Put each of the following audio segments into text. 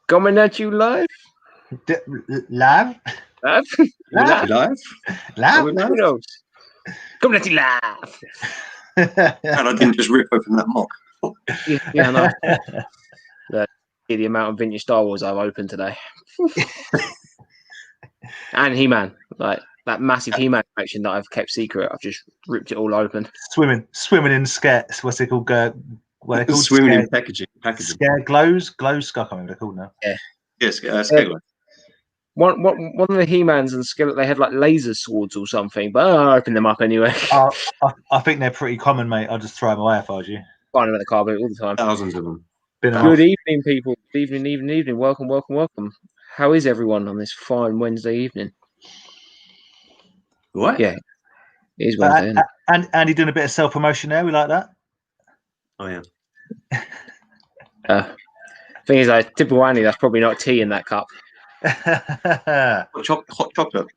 Coming at you live. Live? Live? Live? Live? Coming at you live. And I didn't just rip open that mock. Yeah, no. The amount of vintage Star Wars I've opened today. And He-Man. Like that massive He-Man collection that I've kept secret. I've just ripped it all open. Swimming in scares. What's it called? What are they called? Swimming in packaging. Scare glows. I can't remember what they're called now. Yeah. Yes, scare glow. One of the He-Mans and Skeleton, they had like laser swords or something, but I opened them up anyway. I think they're pretty common, mate. I'll just throw them away if I was you. Find them at the car boot all the time. Thousands of them. Good evening, people. Evening. Welcome. How is everyone on this fine Wednesday evening? What? Yeah, it is Wednesday. Isn't it? And Andy doing a bit of self-promotion there. We like that. Oh, yeah. Thing is, like, typical Andy, that's probably not tea in that cup. Hot chocolate.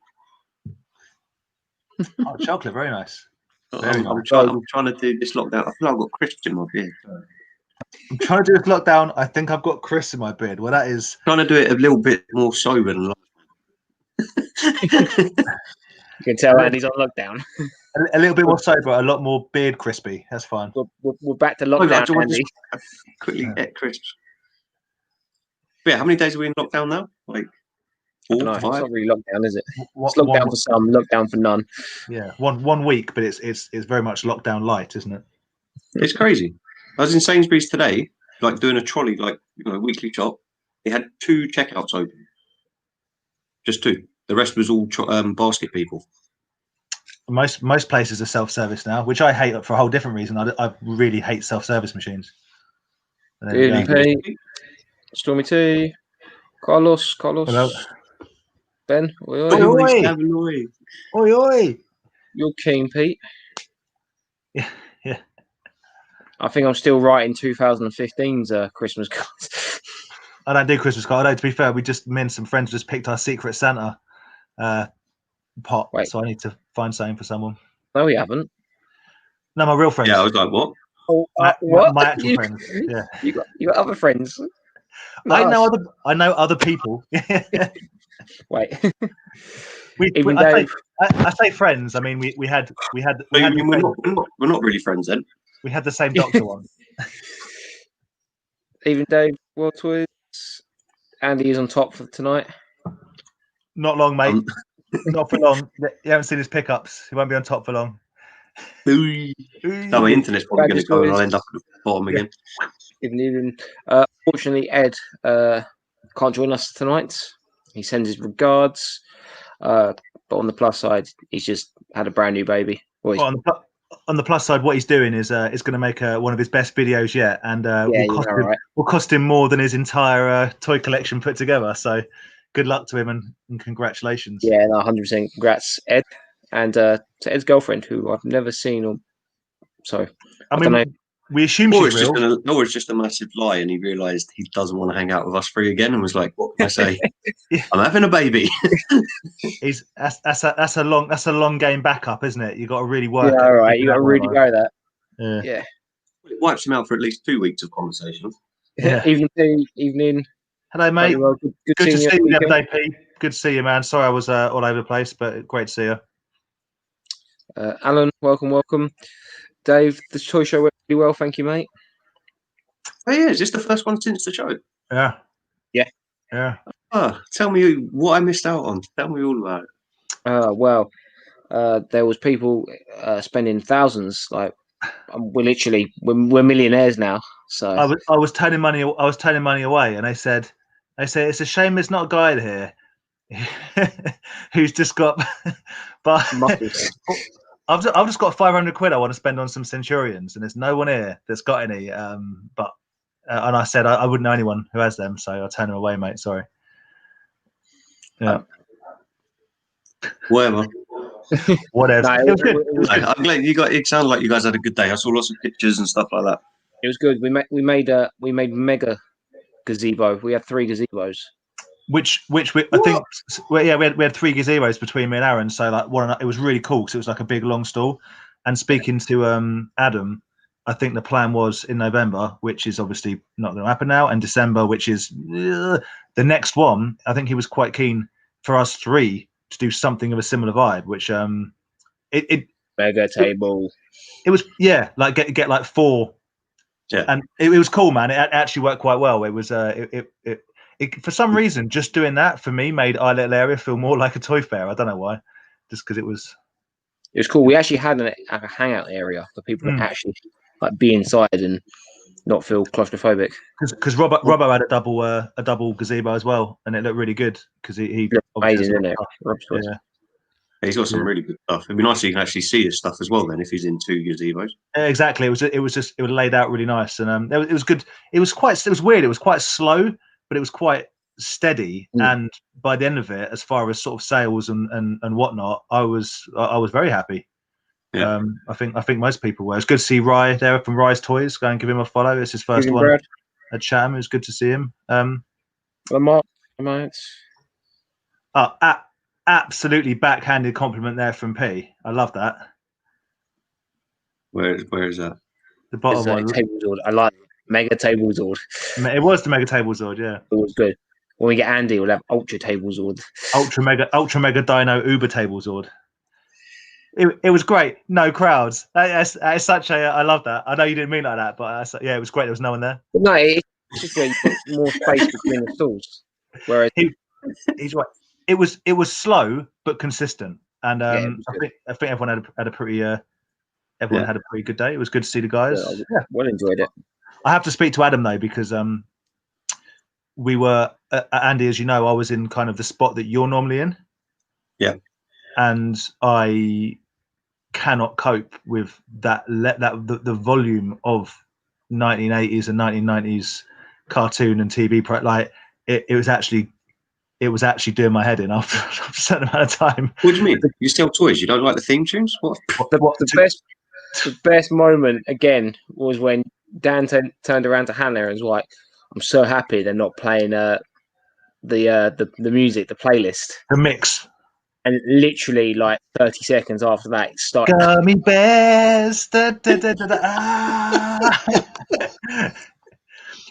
Hot chocolate, very nice. I'm trying to do this lockdown. I feel like I've got crisps in my beard. I'm trying to do this lockdown. I think I've got crisps in my beard. Well, that is trying to do it a little bit more sober than You can tell Andy's on lockdown. A little bit more sober, a lot more beard crispy. That's fine. We're back to lockdown, Andy. Quickly get crisps. But yeah, how many days are we in lockdown now? Like 4, 5? It's not really lockdown, is it? It's lockdown for some, lockdown for none. Yeah, one week, but it's very much lockdown light, isn't it? It's crazy. I was in Sainsbury's today, like doing a trolley, like weekly shop. They had 2 checkouts open, just 2. The rest was all basket people. Most places are self-service now, which I hate for a whole different reason. I really hate self-service machines. Stormy T, Carlos, hello. Ben, Oi. You're keen, Pete. Yeah. I think I'm still writing 2015's Christmas cards. I don't do Christmas cards. Although, to be fair, me and some friends just picked our Secret Santa pot. Wait. So I need to find something for someone. No, we haven't. No, my real friends. Yeah, I was like, what? Oh, what? My actual friends. Yeah. You got other friends. I know other people. Wait. I say friends. I mean, we had. We're not really friends then. We had the same doctor one. Even Dave, World Toys. Andy is on top for tonight. Not long, mate. Not for long. You haven't seen his pickups. He won't be on top for long. No, my internet's probably going to go and I'll end up at the bottom again. Even fortunately, Ed can't join us tonight. He sends his regards. But on the plus side, he's just had a brand new baby. Well, on the plus side, what he's doing is going to make one of his best videos yet, and will cost him more than his entire toy collection put together. So, good luck to him and congratulations. Yeah, 100%. Congrats, Ed, and to Ed's girlfriend, who I've never seen. I mean, we assume she's real. Or it's just a massive lie, and he realised he doesn't want to hang out with us 3 again, and was like, "What can I say? I'm having a baby." That's a long game backup, isn't it? You got to really work. Yeah, all right. You got to really go that. Yeah. It wipes him out for at least 2 weeks of conversation. Yeah. Evening. Hello, mate. Well, good to see you the other day, Pete. Good to see you, man. Sorry I was all over the place, but great to see you. Alan, welcome. Dave, the toy show went really well, thank you, mate. Oh yeah, is this the first one since the show? Yeah. Tell me what I missed out on. Tell me all about it. There was people spending thousands. Like we're millionaires now. So I was turning money away, and they said it's a shame there's not a guy here who's just got but I've just got 500 quid I want to spend on some Centurions, and there's no one here that's got any. And I said I wouldn't know anyone who has them, so I'll turn them away, mate. Sorry. Yeah. Whatever. It was good. I'm glad you got. It sounded like you guys had a good day. I saw lots of pictures and stuff like that. It was good. We made mega gazebo. We had 3 gazebos. Which I think, we had 3 gazebos between me and Aaron. So like it was really cool because it was like a big long stall. And speaking to Adam, I think the plan was in November, which is obviously not going to happen now, and December, which is the next one. I think he was quite keen for us three to do something of a similar vibe, which it mega table. It was like get like 4. Yeah, and it was cool, man. It actually worked quite well. It was for some reason, just doing that for me made our little area feel more like a toy fair. I don't know why, just because it was cool. We actually had a hangout area for people to actually like be inside and not feel claustrophobic. Because Robbo had a double gazebo as well, and it looked really good because he amazing, isn't it? Yeah. He's got some really good stuff. It'd be nice if you can actually see his stuff as well. Then, if he's in 2 gazebos, exactly. It was laid out really nice, and it was good. It was weird. It was quite slow, but it was quite steady. And by the end of it, as far as sort of sales and whatnot, I was very happy. Yeah. I think most people were. It's good to see Rye there from Rye's Toys. Go and give him a follow. It's his first one at Chatham. It was good to see him. Lamar, absolutely backhanded compliment there from P. I love that. Where is that? The bottom one. Table Zord. I like Mega Table Zord. It was the Mega Table Zord, yeah. It was good. When we get Andy, we'll have Ultra Table Zord. Ultra Mega Dino Uber Table Zord. It was great. No crowds. It's such a. I love that. I know you didn't mean like that, but yeah, it was great. There was no one there. But no, it's just where you put more space between the stalls. Whereas he's right. It was slow but consistent, and I think everyone had a pretty had a pretty good day. It was good to see the guys. Yeah, well enjoyed it. I have to speak to Adam though, because we were Andy, as you know, I was in kind of the spot that you're normally in. Yeah. And I cannot cope with the volume of 1980s and 1990s cartoon and TV like it was actually doing my head in after a certain amount of time. What do you mean? You sell toys? You don't like the theme tunes? What? The best moment again was when Dan turned around to Hannah and was like, "I'm so happy they're not playing the music, the playlist, the mix." And literally, like 30 seconds after that, it started. Gummy bears. Da, da, da, da, da, ah.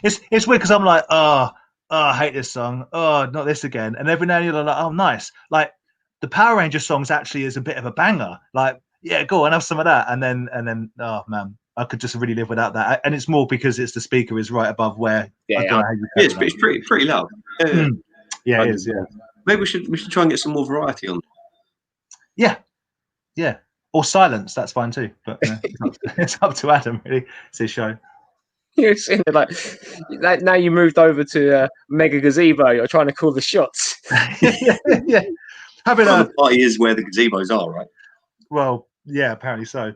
It's weird because I'm like, oh, I hate this song. Oh, not this again. And every now and then you're like, oh, nice. Like the Power Ranger songs actually is a bit of a banger. Like, yeah, go on, have some of that. And then, oh man, I could just really live without that. And it's more because it's the speaker is right above where. It's pretty loud. Yeah, it is. Yeah. Maybe we should try and get some more variety on. Yeah, or silence. That's fine too. But it's up to Adam. Really, it's his show. You're sitting there like now you moved over to Mega Gazebo. You're trying to call the shots. Yeah. Having a party is where the gazebos are, right? Well, yeah, apparently so.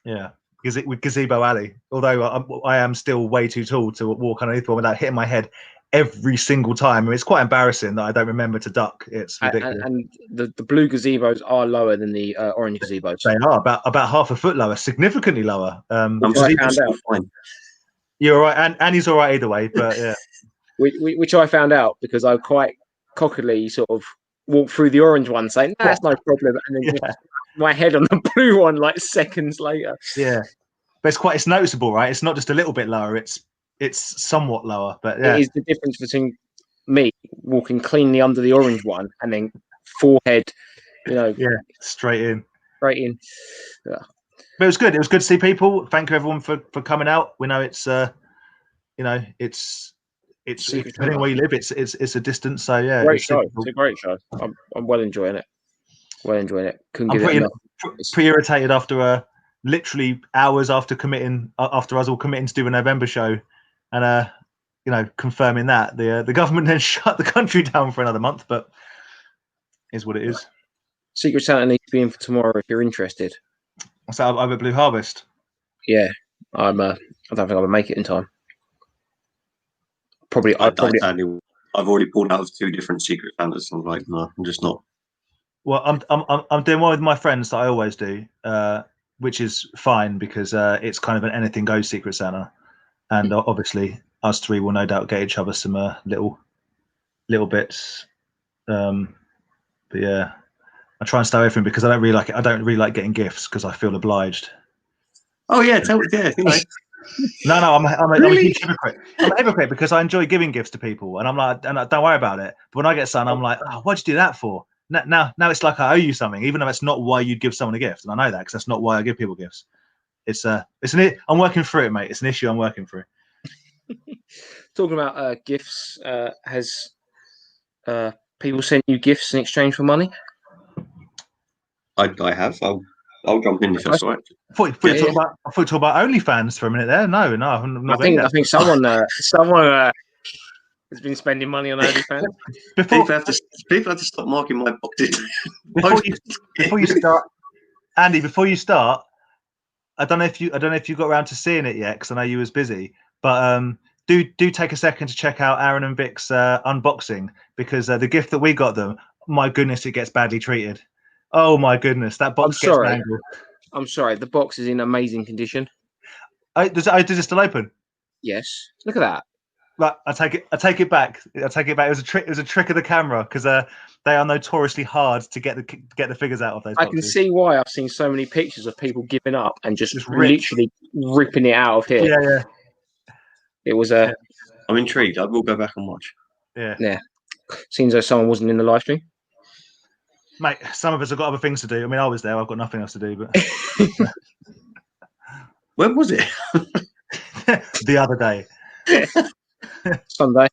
Yeah, with Gazebo Alley. Although I am still way too tall to walk underneath one without hitting my head every single time. I mean, it's quite embarrassing that I don't remember to duck. It's ridiculous. And the blue gazebos are lower than the orange gazebos. They are about half a foot lower, significantly lower. You're all right, and he's all right either way. But yeah, which I found out because I quite cockily sort of walked through the orange one, saying that's no problem, and then just my head on the blue one like seconds later. Yeah, but it's noticeable, right? It's not just a little bit lower. It's somewhat lower, but yeah. It is the difference between me walking cleanly under the orange one and then forehead, straight in. Yeah. But it was good. It was good to see people. Thank you everyone for coming out. We know it's it's depending where you live, it's a distance. So yeah, it's a great show. I'm well enjoying it. Couldn't get enough. Pretty irritated after literally hours after us all committing to do a November show. And confirming that the government then shut the country down for another month, but is what it is. Secret Santa needs to be in for tomorrow if you're interested. So over Blue Harvest. Yeah, I don't think I'll make it in time. I've already pulled out of 2 different Secret Santas. I'm like, no, I'm just not. Well, I'm doing one with my friends that I always do, which is fine because it's kind of an anything goes Secret Santa. And obviously, us 3 will no doubt get each other some little bits. But yeah, I try and stay away from it because I don't really like it. I don't really like getting gifts because I feel obliged. Oh yeah, yeah. You know. No, I'm a Really? huge hypocrite. I'm a hypocrite because I enjoy giving gifts to people, and I'm like, don't worry about it. But when I get something, I'm like, oh, what'd you do that for? Now it's like I owe you something, even though it's not why you'd give someone a gift, and I know that because that's not why I give people gifts. I'm working through it, mate. It's an issue I'm working through. Talking about gifts, has people sent you gifts in exchange for money? I have. I'll jump in if that's all right. I thought you talk about OnlyFans for a minute there. No, I'm not getting that. I think someone has been spending money on OnlyFans. People have to stop marking my boxes. Before you start, Andy. Before you start, I don't know if you got around to seeing it yet because I know you was busy. But do take a second to check out Aaron and Vic's unboxing because the gift that we got them, my goodness, it gets badly treated. Oh my goodness, that box gets mangled. I'm sorry, the box is in amazing condition. Does it still open? Yes. Look at that. Right, I take it back. It was a trick. It was a trick of the camera because they are notoriously hard to get the figures out of those boxes. I can see why. I've seen so many pictures of people giving up and just literally ripping it out of here. Yeah. It was I'm intrigued. I will go back and watch. Yeah. Seems though someone wasn't in the live stream. Mate, some of us have got other things to do. I mean, I was there. I've got nothing else to do. But when was it? The other day. Sunday.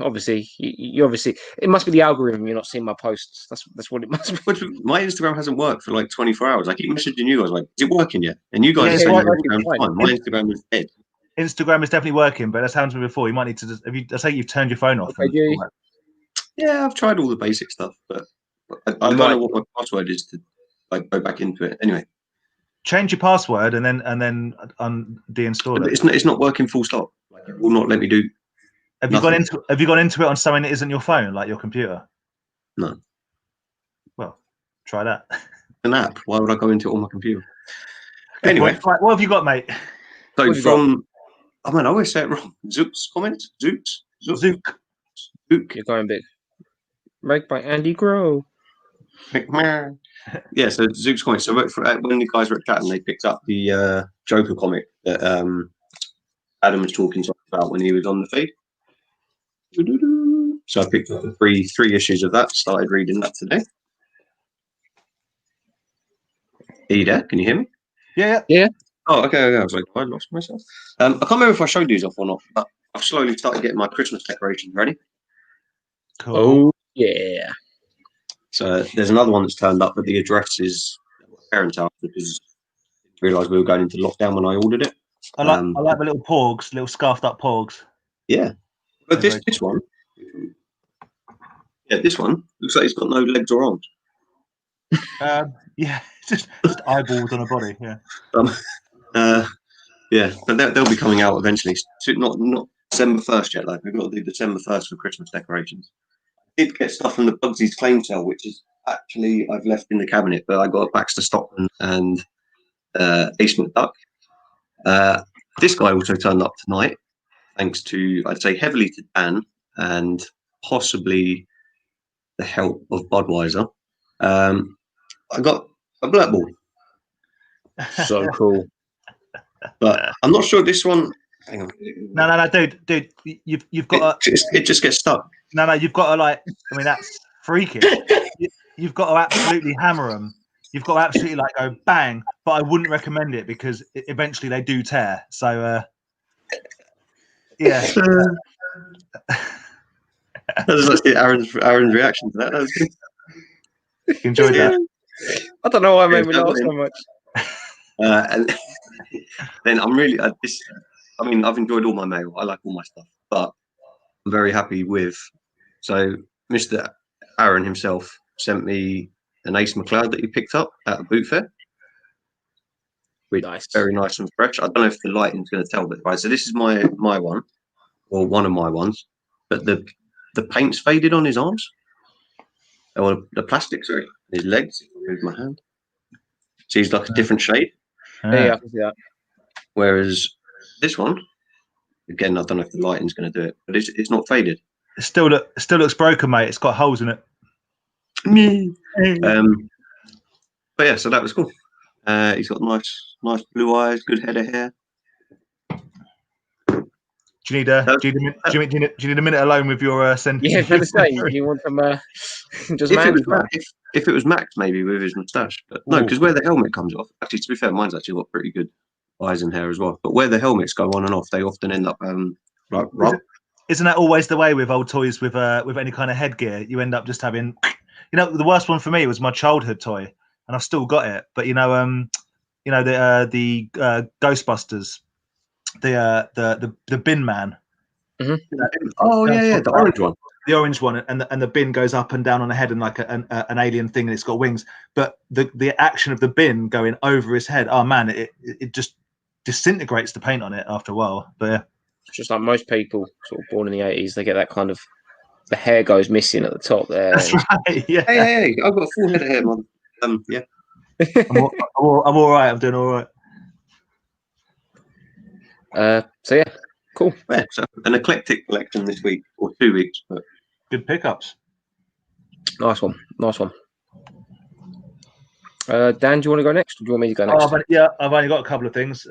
Obviously, you obviously it must be the algorithm. You're not seeing my posts. That's what it must be. My Instagram hasn't worked for like 24 hours. I keep messaging you guys like, is it working yet? And you guys are saying your Instagram's fine. My Instagram is dead. Instagram is definitely working, but that's happened to me before. You might need to I say you've turned your phone off. Yeah, I've tried all the basic stuff, but I don't know what my password is to like go back into it. Anyway, change your password and then deinstall it. It's not working full stop. Like, it will not let me do. Have you gone into it on something that isn't your phone, like your computer? No. Well, try that. An app. Why would I go into it on my computer? Anyway, what have you got, mate? So I always say it wrong. Zook's comments. Zook. You're going big. Made by Andy Grow. Yeah, so Zook's comic. So when the guys were at Chatham, they picked up the Joker comic that Adam was talking to us about when he was on the feed. So I picked up the three issues of that. Started reading that today. Are you there? Can you hear me? Yeah. Oh, okay. I was like, I lost myself. I can't remember if I showed these off or not, but I've slowly started getting my Christmas decorations ready. Cool. Oh yeah. So there's another one that's turned up, but the address is parents' house because I didn't realise we were going into lockdown when I ordered it. I like the little porgs, little scarfed up porgs. Yeah, but this one, this one looks like it's got no legs or arms. Yeah, just eyeballs on a body. Yeah, but they'll be coming out eventually. Not December 1st yet, though. We've got to do December 1st for Christmas decorations. I did get stuff from the Bugsy's claim sale, which is actually I've left in the cabinet, but I got Baxter Stockman and Ace McDuck. This guy also turned up tonight, thanks to, I'd say, heavily to Dan and possibly the help of Budweiser. I got a Black Ball. So cool. But I'm not sure this one. Hang on. No, dude, you've got it just gets stuck. No, you've got to that's freaking. You've got to absolutely hammer them. You've got to absolutely go bang. But I wouldn't recommend it because eventually they do tear. So yeah. Let's see Aaron's reaction to that. That was good. Enjoyed that. I don't know why I made me laugh so much. And then I'm really I've enjoyed all my mail. I like all my stuff, but I'm very happy with. So Mr. Aaron himself sent me an Ace McLeod that he picked up at a boot fair. Nice. Very nice and fresh. I don't know if the lighting's going to tell, but right. So this is my one, or one of my ones, but the paint's faded on his arms, or the plastic, sorry, his legs. Move my hand. So he's like a different shade. Yeah, I can see that. Whereas this one, again, I don't know if the lighting's going to do it, but it's not faded. It still looks broken, mate. It's got holes in it. But yeah, so that was cool. He's got nice blue eyes, good head of hair. Do you need a minute alone with your send? Yeah, I was going to say, you want some just If it was man? if it was Max, maybe with his moustache, but no, because where the helmet comes off. Actually, to be fair, mine's actually got pretty good eyes and hair as well. But where the helmets go on and off, they often end up like rough. Isn't that always the way with old toys with any kind of headgear? You end up just having, the worst one for me was my childhood toy, and I've still got it. But the Ghostbusters, the bin man. Mm-hmm. Oh yeah, the orange one. The orange one, and the bin goes up and down on the head and like an alien thing, and it's got wings. But the action of the bin going over his head, oh man, it just disintegrates the paint on it after a while. But yeah. Just like most people sort of born in the 80s, they get that kind of, the hair goes missing at the top there. That's right. Yeah. Hey, I've got a full head of hair, man. Yeah. I'm all right. I'm doing all right. So yeah, cool. Yeah, so an eclectic collection this week or 2 weeks, but good pickups. Nice one. Dan, do you want to go next? Or do you want me to go next? I've only got a couple of things.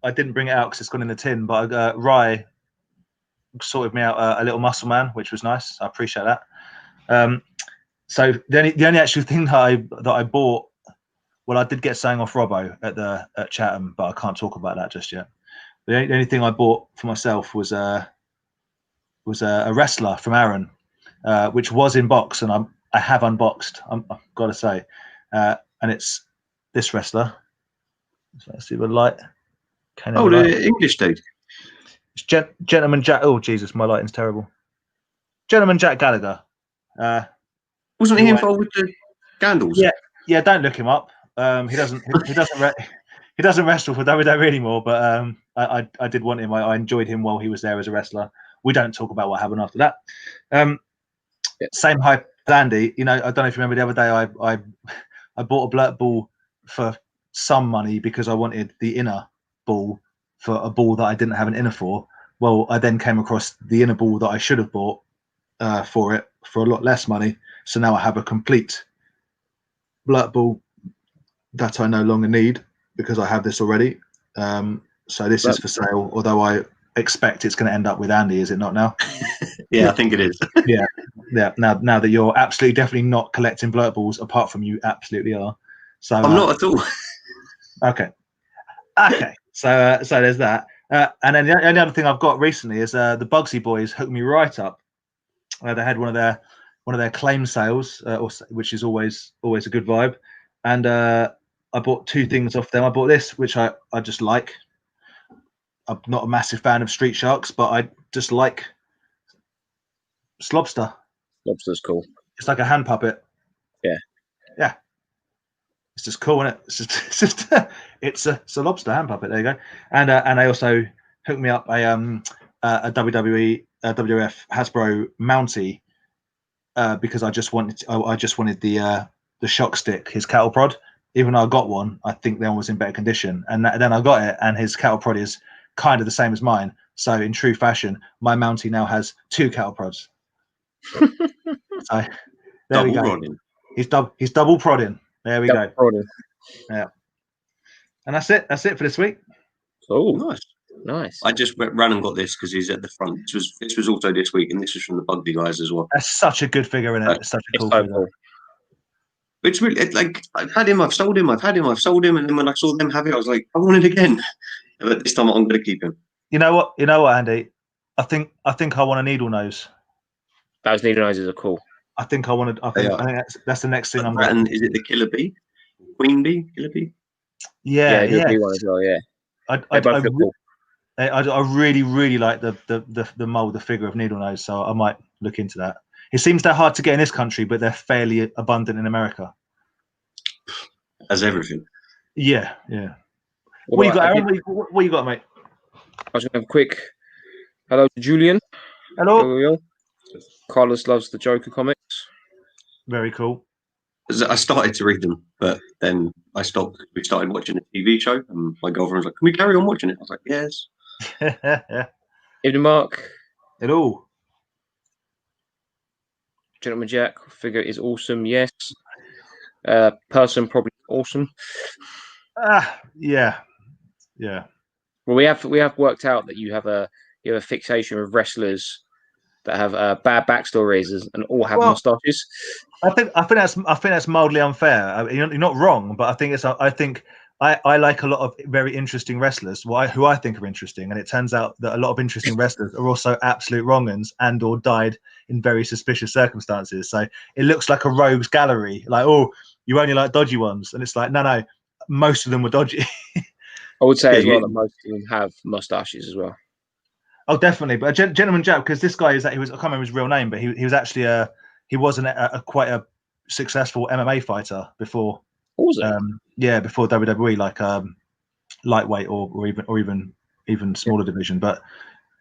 I didn't bring it out because it's gone in the tin, but Rye sorted me out a little muscle man, which was nice. I appreciate that. So the only actual thing that I bought, well, I did get something off Robbo at Chatham, but I can't talk about that just yet. The only thing I bought for myself was a wrestler from Aaron, which was in box, and I have unboxed. I've got to say, and it's this wrestler. So let's see the light. The English dude. It's Gentleman Jack. Oh Jesus, my lighting's terrible. Gentleman Jack Gallagher. Wasn't he involved with the Scandals? Yeah. Don't look him up. He doesn't wrestle for WWE anymore. But I did want him. I enjoyed him while he was there as a wrestler. We don't talk about what happened after that. Same hype, Andy. I don't know if you remember the other day. I bought a blurt ball for some money because I wanted the inner ball for a ball that I didn't have an inner for. Well, I then came across the inner ball that I should have bought for it for a lot less money. So now I have a complete blurt ball that I no longer need because I have this already. So this is for sale, although I expect it's going to end up with Andy, is it not now? Yeah, I think it is. Yeah. Now that you're absolutely definitely not collecting blurt balls, apart from you absolutely are. So I'm not at all. Okay. So there's that. And then the only other thing I've got recently is the Bugsy Boys hooked me right up. They had one of their claim sales, which is always a good vibe. And I bought 2 things off them. I bought this, which I just like. I'm not a massive fan of Street Sharks, but I just like Slobster. Lobster's cool. It's like a hand puppet. Yeah. It's just cool, isn't it? It's a lobster hand puppet. There you go. And they also hooked me up a WWE WF Hasbro Mountie because I just wanted the shock stick, his cattle prod. Even though I got one, I think that one was in better condition. And then I got it, and his cattle prod is kind of the same as mine. So in true fashion, my Mountie now has 2 cattle prods. So there we go. Prodding. He's double prodding. There we go. Prodding. Yeah. And that's it. That's it for this week. Oh, nice. I just ran and got this because he's at the front. This was also this week, and this was from the Bugsy guys as well. That's such a good figure, isn't it? It's such a cool figure. Cool. It's really like I've had him, I've sold him, I've sold him, and then when I saw them have it, I was like, I want it again. But this time I'm going to keep him. You know what, Andy? I think I want a needle nose. Those needle noses are cool. I think that's the next thing I'm going. And is it the Killer Bee? Queen Bee? Killer Bee? Yeah. One as well, yeah. I really, really like the mold, the figure of Needle Nose, so I might look into that. It seems they're hard to get in this country, but they're fairly abundant in America. As everything. Yeah. What you got, Aaron? What you got, mate? I was going to have a quick hello to Julian. Hello. Carlos loves the Joker comics. Very cool. I started to read them, but then I stopped. We started watching a TV show, and my girlfriend was like, "Can we carry on watching it?" I was like, "Yes." Evening, Mark. Hello. Gentleman Jack figure is awesome. Yes. Person probably awesome. Yeah. Well, we have worked out that you have a fixation with wrestlers that have bad backstories and all have mustaches. I think that's mildly unfair. I mean, you're not wrong, but I think I like a lot of very interesting wrestlers, who I think are interesting, and it turns out that a lot of interesting wrestlers are also absolute wrong-uns and or died in very suspicious circumstances. So it looks like a rogues gallery, like, oh, you only like dodgy ones, and it's like, no, most of them were dodgy. I would say as well that most of them have mustaches as well. Oh, definitely. But Gentleman Jack, because this guy I can't remember his real name, but he was actually quite a successful MMA fighter before. Was it? Before WWE, like lightweight or even smaller division. But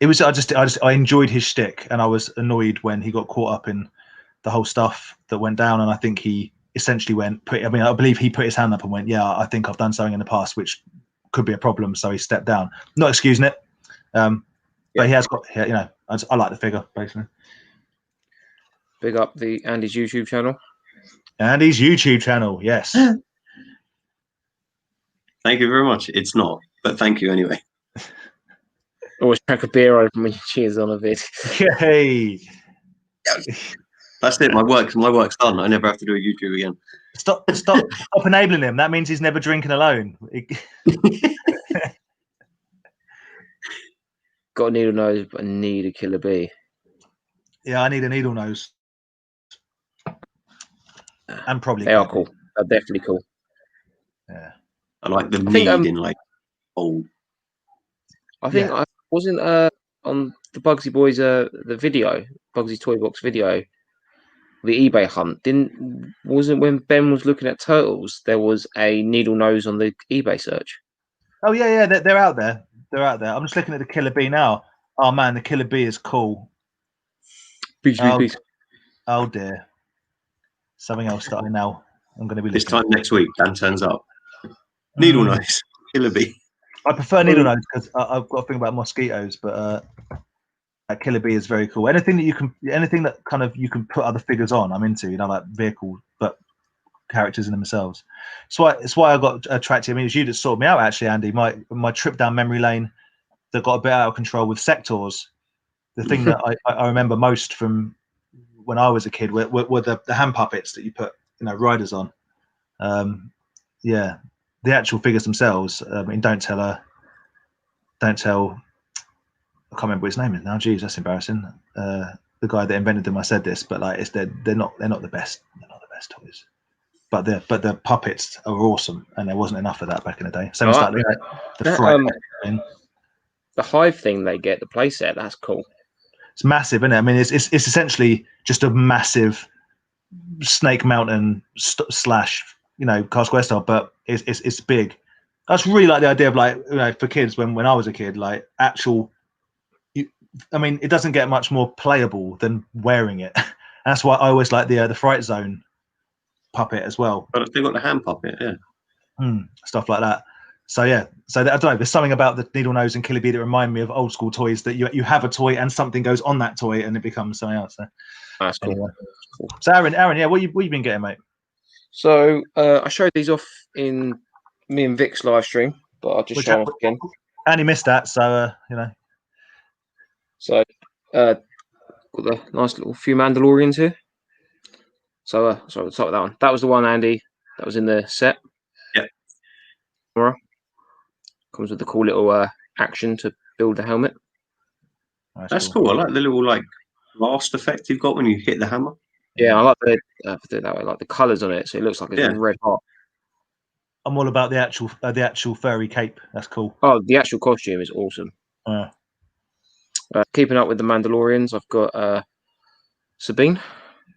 it was I enjoyed his shtick, and I was annoyed when he got caught up in the whole stuff that went down. And I think he essentially I believe he put his hand up and went, "Yeah, I think I've done something in the past which could be a problem," so he stepped down. Not excusing it, but he has got. I like the figure basically. Big up the Andy's YouTube channel. Andy's YouTube channel, yes. Thank you very much. It's not, but thank you anyway. Always crack a beer open when you cheers on a vid. Hey. That's it. My work's done. I never have to do a YouTube again. Stop enabling him. That means he's never drinking alone. Got a needle nose, but I need a killer bee. Yeah, I need a needle nose. And probably they are cool. They're definitely cool. Yeah, I like the need in like old. I think I wasn't on the Bugsy Boys the video, Bugsy Toy Box video, the eBay hunt. Wasn't when Ben was looking at turtles, there was a needle nose on the eBay search. Oh yeah, they're out there. They're out there. I'm just looking at the killer bee now. Oh man, the killer bee is cool. Peace. Oh dear. Something else starting now. I'm going to be this time next week. Dan turns up. Needle nose, killer bee. I prefer needle nose because I've got a thing about mosquitoes, but that killer bee is very cool. Anything that kind of you can put other figures on, I'm into. Like vehicles, but characters in themselves. It's why I got attracted. I mean, it's you that sorted me out, actually, Andy. My trip down memory lane that got a bit out of control with sectors. The thing that I remember most from when I was a kid were the hand puppets that you put riders on. The actual figures themselves. I mean, don't tell. I can't remember what his name is now. Jeez, that's embarrassing. The guy that invented them, I said this, but like they're not the best. They're not the best toys. But the puppets are awesome, and there wasn't enough of that back in the day. So it's like the Hive thing they get, the playset, that's cool. It's massive, isn't it? I mean, it's essentially just a massive Snake Mountain slash Cast Square style, but it's big. I just really like the idea of for kids when I was a kid, like actual. I mean, it doesn't get much more playable than wearing it. That's why I always like the Fright Zone puppet as well. But they've got the hand puppet, yeah. Stuff like that. So I don't know. There's something about the needle nose and killer bee that remind me of old school toys that you have a toy and something goes on that toy and it becomes something else. So. That's cool. Anyway. So Aaron, yeah, what you been getting, mate? So I showed these off in me and Vic's live stream, but I'll just show them off again. And he missed that, so So got the nice little few Mandalorians here. So we'll start with that one. That was the one, Andy, that was in the set. Yeah. Comes with the cool little action to build the helmet. That's cool. I like the little blast effect you've got when you hit the hammer. Yeah, I like the colours on it, so it looks like it's red hot. I'm all about the actual furry cape. That's cool. Oh, the actual costume is awesome. Keeping up with the Mandalorians, I've got Sabine.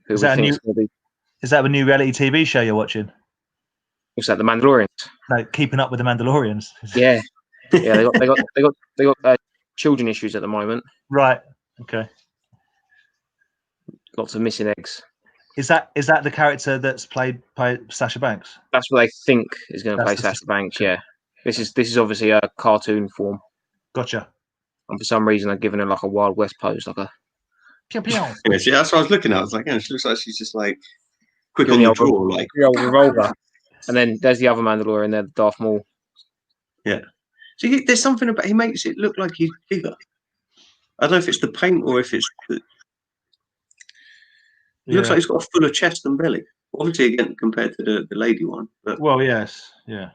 Is that a new reality TV show you're watching? What's that? The Mandalorians? No, Keeping Up with the Mandalorians. Yeah. They got children issues at the moment. Right. Okay. Lots of missing eggs. Is that the character that's played by Sasha Banks? That's what they think is going to play Sasha Banks. Yeah. This is obviously a cartoon form. Gotcha. And for some reason, I've given her like a Wild West pose, like a. Pew, pew. Yeah, that's what I was looking at. I was like, she looks like she's just quick on the draw, revolver. And then there's the other Mandalorian there, Darth Maul. Yeah. So there's something about he makes it look like he's bigger. I don't know if it's the paint or if it's it looks like he's got a fuller chest and belly. Obviously, again, compared to the lady one. But Well, yes, yeah.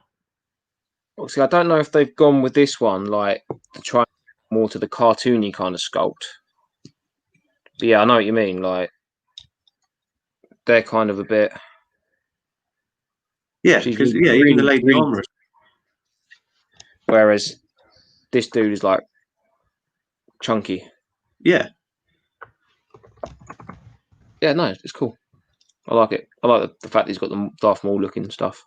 Obviously, I don't know if they've gone with this one like to try more to the cartoony kind of sculpt. But yeah, I know what you mean. Like they're kind of a bit. yeah, She's because really, even the really, lady really, armor. whereas this dude is like chunky. Yeah. Yeah, no, it's cool. I like it. I like the fact that he's got the Darth Maul looking stuff.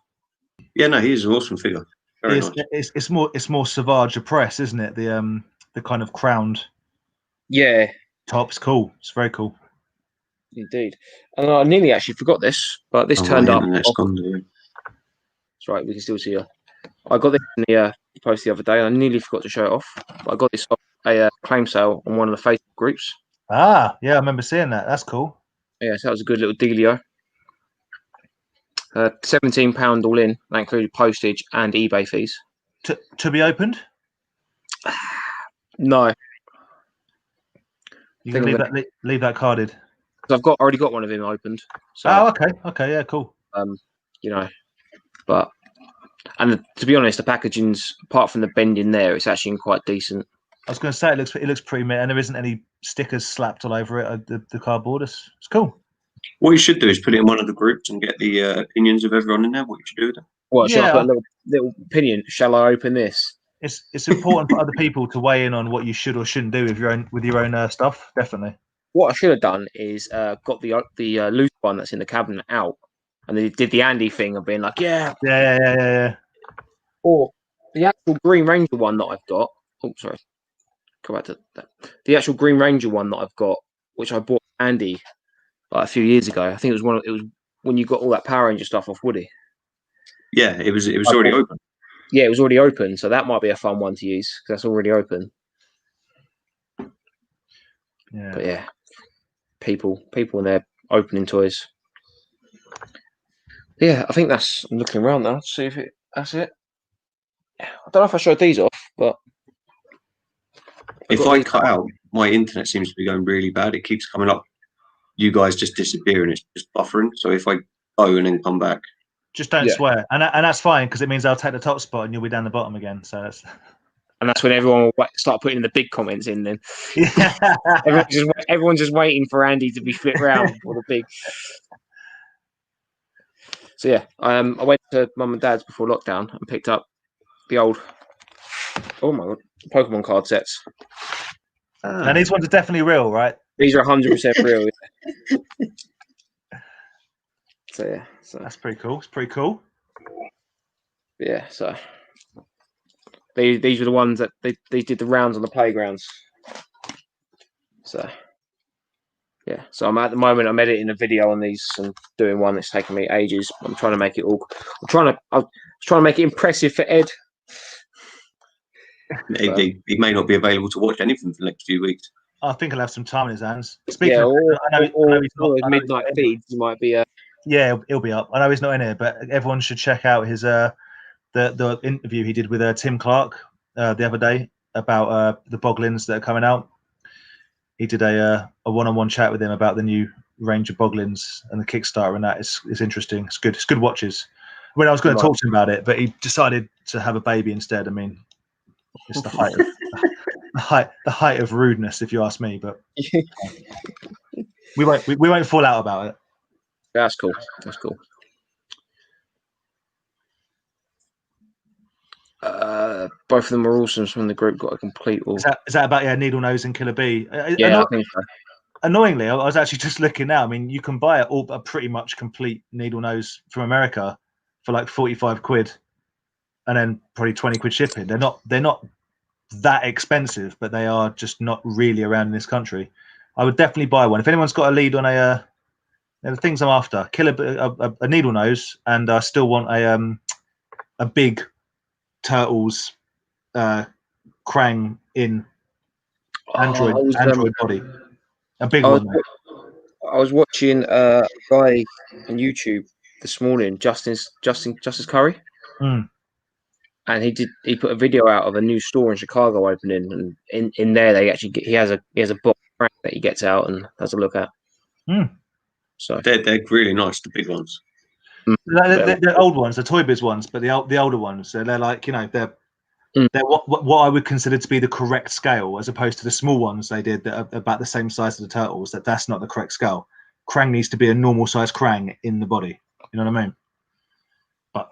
Yeah, no, he's an awesome figure. Very nice. It's more Savage Press, isn't it? The kind of crowned. Yeah, top's cool. It's very cool. Indeed. And I nearly actually forgot this, but this turned up. That's right, we can still see her. I got this in the post the other day. I nearly forgot to show it off. But I got this off a claim sale on one of the Facebook groups. Ah, yeah, I remember seeing that. That's cool. Yeah, so that was a good little dealio. £17 all in. That included postage and eBay fees. To be opened? No. You can leave that carded. I've already got one of him opened. So, okay, yeah, cool. You know, but and to be honest, the packaging's apart from the bending there, it's actually in quite decent. I was going to say it looks pretty mint, and there isn't any stickers slapped all over it. The cardboard, it's cool. What you should do is put it in one of the groups and get the opinions of everyone in there. What you should do with it? What should I put a little opinion? Shall I open this? It's important for other people to weigh in on what you should or shouldn't do with your own stuff. Definitely. What I should have done is got the loose one that's in the cabinet out, and they did the Andy thing of being like, yeah. Or the actual Green Ranger one that I've got. Oh, sorry. Come back to that. The actual Green Ranger one that I've got, which I bought Andy like a few years ago. I think it was when you got all that Power Ranger stuff off Woody. Yeah, it was already open. Yeah, it was already open, so that might be a fun one to use because that's already open. Yeah. But yeah, people and their opening toys. Yeah, I think I'm looking around now to see if that's it. I don't know if I showed these off, but if I cut out, my internet seems to be going really bad. It keeps coming up. You guys just disappear and it's just buffering. So if I go and then come back, just don't swear, and that's fine because it means I'll take the top spot and you'll be down the bottom again. So that's when everyone will start putting the big comments in. Then everyone's just waiting for Andy to be flipped round for the big. So yeah, I went to Mum and Dad's before lockdown and picked up the old Pokemon card sets. And these ones are definitely real, right? These are 100% real. So that's pretty cool. It's pretty cool. Yeah, so these were the ones that they did the rounds on the playgrounds. So yeah, so I'm editing a video on these and doing one that's taken me ages. I'm trying to make it all. I was trying to make it impressive for Ed. He may not be available to watch anything for the next few weeks. I think he'll have some time in his hands. Speaking of midnight feeds, he might be. Yeah, he'll be up. I know he's not in here, but everyone should check out his the interview he did with Tim Clark the other day about the Boglins that are coming out. He did a one-on-one chat with him about the new range of Boglins and the Kickstarter, and that is interesting. It's good. It's good watches. When I was going to talk to him about it, but he decided to have a baby instead. I mean, it's the height of rudeness, if you ask me. But we won't fall out about it. That's cool. That's cool. Both of them are awesome from the group. Got a complete. Is that about Needle Nose and Killer Bee? Yeah, I think so. Annoyingly, I was actually just looking now. I mean, you can buy a pretty much complete Needle Nose from America for like 45 quid, and then probably 20 quid shipping. They're not that expensive, but they are just not really around in this country. I would definitely buy one if anyone's got a lead on the things I'm after. A Needle Nose, and I still want a big Turtles Krang in Android body, a big one. I was watching a guy on YouTube this morning, Justice Curry, and he put a video out of a new store in Chicago opening, and in there they actually he has a box that he gets out and has a look at. So they're really nice, the big ones. They're old ones, the Toy Biz ones, but the older ones. So they're like, they're what I would consider to be the correct scale, as opposed to the small ones they did that are about the same size as the turtles. That's not the correct scale. Krang needs to be a normal size Krang in the body. You know what I mean? But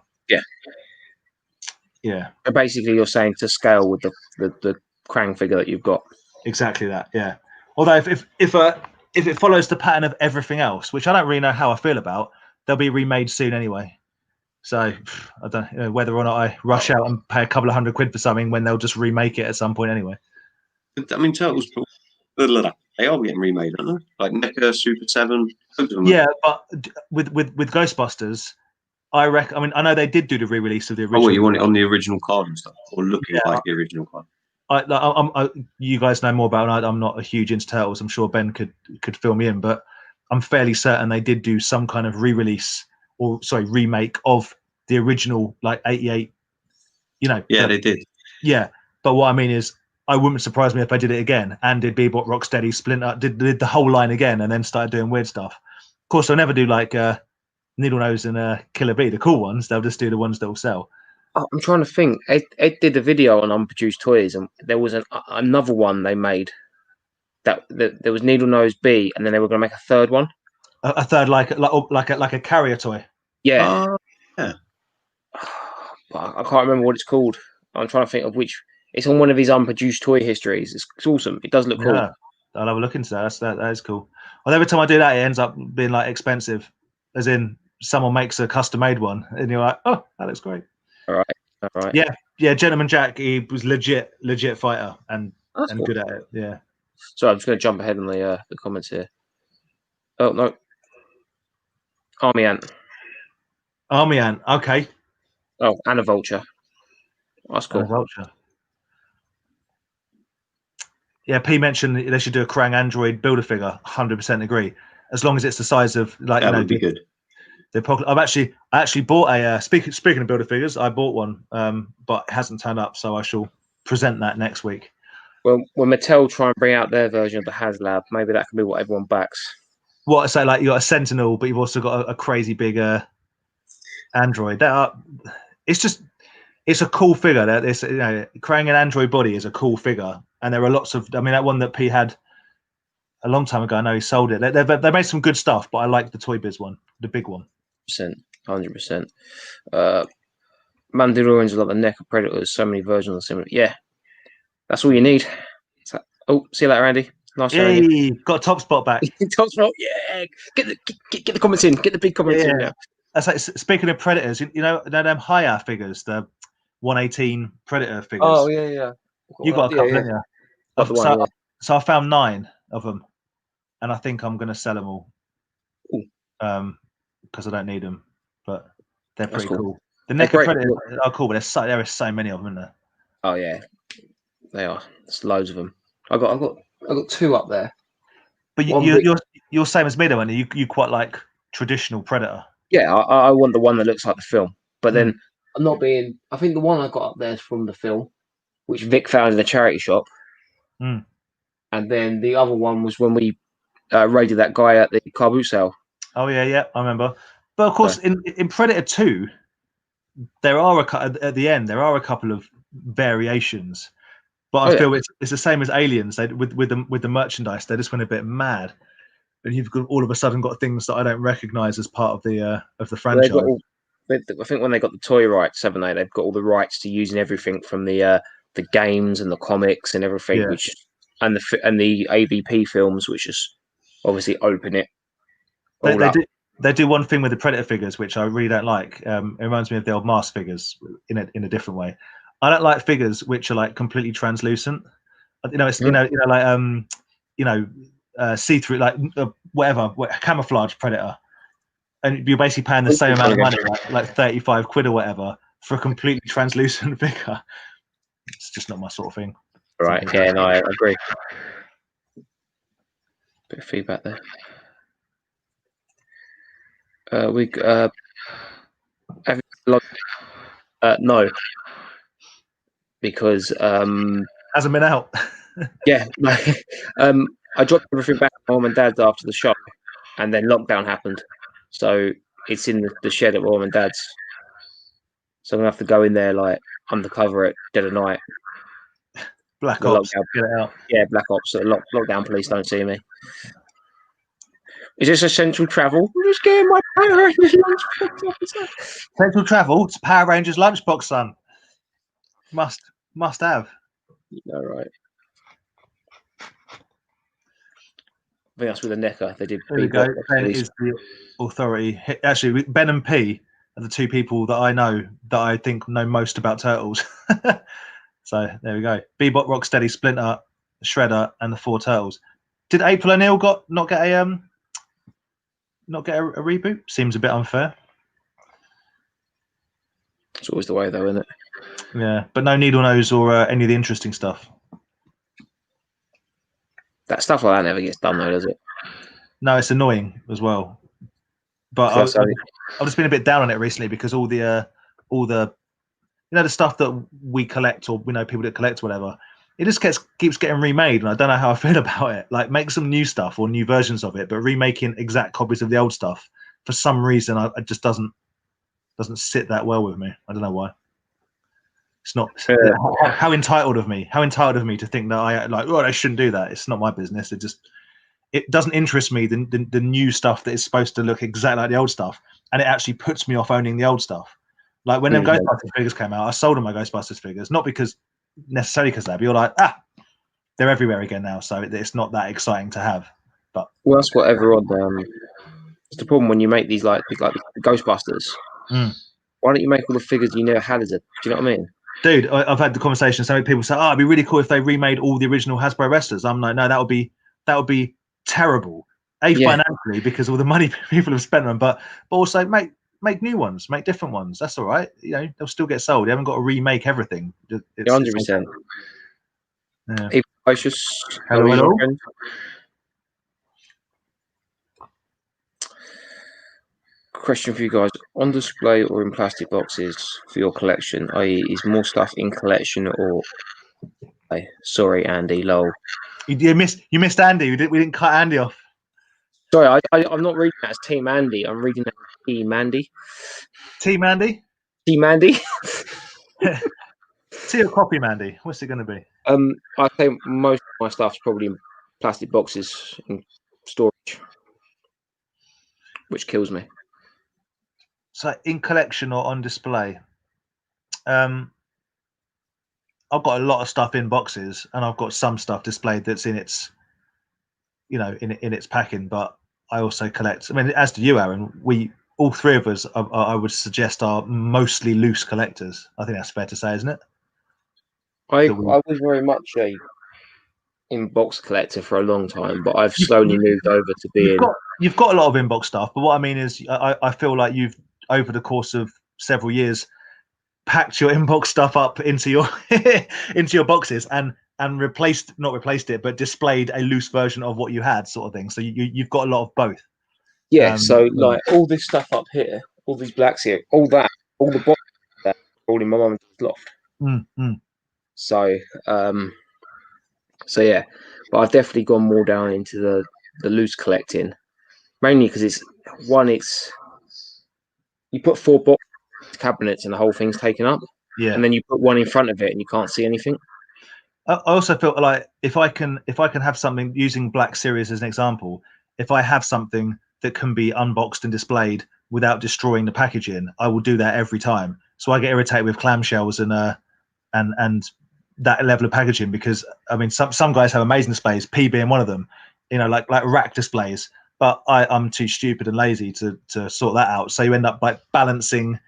yeah. But basically, you're saying to scale with the Krang figure that you've got. Exactly that. Yeah. Although if it follows the pattern of everything else, which I don't really know how I feel about, they'll be remade soon anyway. So I don't know whether or not I rush out and pay a couple of £100 for something when they'll just remake it at some point anyway. I mean, Turtles, they are getting remade, aren't they? Like NECA, Super 7. Yeah, but with Ghostbusters, I reckon. I mean, I know they did do the re-release of the original. Oh, what, you want it on the original card and stuff, or looking like the original card? You guys know more about it. I'm not a huge into Turtles. I'm sure Ben could fill me in, but I'm fairly certain they did do some kind of re-release remake of the original, like 88. Yeah, they did. Yeah, but what I mean is, I wouldn't surprise me if they did it again and did Bebop, Rocksteady, Splinter, did the whole line again, and then started doing weird stuff. Of course, they'll never do like Needle Nose and Killer Bee, the cool ones. They'll just do the ones that will sell. Oh, I'm trying to think. Ed did a video on unproduced toys, and there was another one they made that there was Needle Nose B, and then they were going to make a third one. A third, like a carrier toy. Yeah. Yeah. I can't remember what it's called. I'm trying to think of which. It's on one of his unproduced toy histories. It's awesome. It does look cool. I'll have a look into that. That is cool. Well, every time I do that, it ends up being like expensive, as in someone makes a custom made one, and you're like, oh, that looks great. All right. Yeah. Gentleman Jack, he was legit fighter and cool. Good at it. Yeah. So I'm just going to jump ahead in the comments here. Oh no, Army Ant. Okay. Oh, and a Vulture. That's cool. Vulture. Yeah, P mentioned they should do a Krang Android Build-A-Figure. 100% agree. As long as it's the size of that would be good. I actually bought a speaking of Build-A-Figures, I bought one, but it hasn't turned up, so I shall present that next week. Well, when Mattel try and bring out their version of the HasLab, maybe that can be what everyone backs. What I say, like you got a Sentinel, but you've also got a crazy big Android. It's a cool figure. That it's Krang an Android body is a cool figure, and there are lots of. I mean, that one that P had a long time ago. I know he sold it. They made some good stuff, but I like the Toy Biz one, the big one. 100%. Mandalorians are like the NECA Predators. So many versions of similar. Yeah, that's all you need. So, see you later, Andy. Nice. Hey, got a top spot back. Top spot. Yeah. Get the comments in. Get the big comments in now. That's like, speaking of Predators, you know them higher figures, the 118 Predator figures. Oh yeah. You got a couple, haven't you? So I found 9 of them, and I think I'm going to sell them all. Because I don't need them, but they're pretty cool. The NECA Predators are cool, but there are so many of them, isn't there? Oh yeah, they are. There's loads of them. I got 2 up there. But you're same as me though, and you quite like traditional Predator. Yeah, I want the one that looks like the film. But then I'm not being. I think the one I got up there is from the film, which Vic found in a charity shop. And then the other one was when we raided that guy at the car boot sale. Oh yeah, I remember. But of course, in Predator 2, there are at the end there are a couple of variations. But I feel it's the same as Aliens. With the merchandise, they just went a bit mad, and you've all of a sudden got things that I don't recognise as part of the franchise. I think when they got the toy rights, haven't they? They've got all the rights to using everything from the games and the comics and everything, which and the AVP films, which is obviously open it. They do one thing with the Predator figures, which I really don't like. It reminds me of the old Mask figures in a different way. I don't like figures which are like completely translucent. It's see through, like whatever camouflage Predator, and you're basically paying the same amount of money, like 35 quid or whatever, for a completely translucent figure. It's just not my sort of thing. Right? Yeah, no, I agree. Bit of feedback there. No. because Hasn't been out. yeah, I dropped everything back at mum and dad's after the show, and then lockdown happened, so it's in the shed at mum and dad's. So I'm gonna have to go in there like undercover at dead of night. Black The Ops. lockdown, Get it out. yeah, Black Ops. So lockdown police don't see me. Is this essential travel? I'm just getting my Power Rangers lunchbox officer. Central travel to Power Rangers lunchbox, son. Must have. All right. I think that's with the Necker. They did. There we go. Ben is the authority. Actually, Ben and P are the two people that I know that I think know most about Turtles. So there we go. Bebop, Rocksteady, Splinter, Shredder, and the 4 Turtles. Did April O'Neil not get a reboot? Seems a bit unfair. It's always the way, though, isn't it? Yeah, but no Needle Nose or any of the interesting stuff. That stuff like that never gets done, though, does it? No, it's annoying as well. But I've just been a bit down on it recently because all the the stuff that we collect or we know people that collect or whatever, it just keeps getting remade, and I don't know how I feel about it. Like, make some new stuff or new versions of it, but remaking exact copies of the old stuff for some reason, it just doesn't sit that well with me. I don't know why. It's not how entitled of me to think that I I shouldn't do that. It's not my business. It doesn't interest me the new stuff that is supposed to look exactly like the old stuff, and it actually puts me off owning the old stuff. Like when them Ghostbusters figures came out, I sold all my Ghostbusters figures, not necessarily because that, but you're like, they're everywhere again now, so it's not that exciting to have. But well, that's what everyone. It's the problem when you make these like the Ghostbusters. Why don't you make all the figures you never had as a? Do you know what I mean? Dude, I've had the conversation. So many people say, it'd be really cool if they remade all the original Hasbro wrestlers. I'm like, no, that would be terrible. Financially, because all the money people have spent on them, but also make new ones, make different ones. That's all right. You know, they'll still get sold. You haven't got to remake everything. 100%. Yeah. Hey, Precious. Hello. Question for you guys: on display or in plastic boxes for your collection? I.e., is more stuff in collection or? Sorry, Andy. Lol. You missed Andy. We didn't cut Andy off. Sorry, I'm not reading that as Team Andy. I'm reading that as Team Andy. Team Andy? Team Andy? Tea or copy, Mandy? What's it going to be? I think most of my stuff's probably in plastic boxes in storage, which kills me. So in collection or on display? I've got a lot of stuff in boxes, and I've got some stuff displayed that's in its, in its packing. But I also collect. I mean, as do you, Aaron. All three of us, I would suggest, are mostly loose collectors. I think that's fair to say, isn't it? I was very much a in-box collector for a long time, but I've slowly moved over to being. You've got a lot of in-box stuff, but what I mean is, I feel like you've, over the course of several years, packed your inbox stuff up into your into your boxes and not replaced it, but displayed a loose version of what you had, sort of thing. So you've got a lot of both. Yeah. So like all this stuff up here, all these blacks here, all the boxes that all in my mum's loft. So yeah, but I've definitely gone more down into the loose collecting, mainly because it's you put 4 box cabinets and the whole thing's taken up. Yeah. And then you put one in front of it and you can't see anything. I also feel like if I can have something, using Black Series as an example, if I have something that can be unboxed and displayed without destroying the packaging, I will do that every time. So I get irritated with clamshells and that level of packaging, because I mean some guys have amazing displays, P being one of them, like rack displays, but I'm too stupid and lazy to sort that out. So you end up like balancing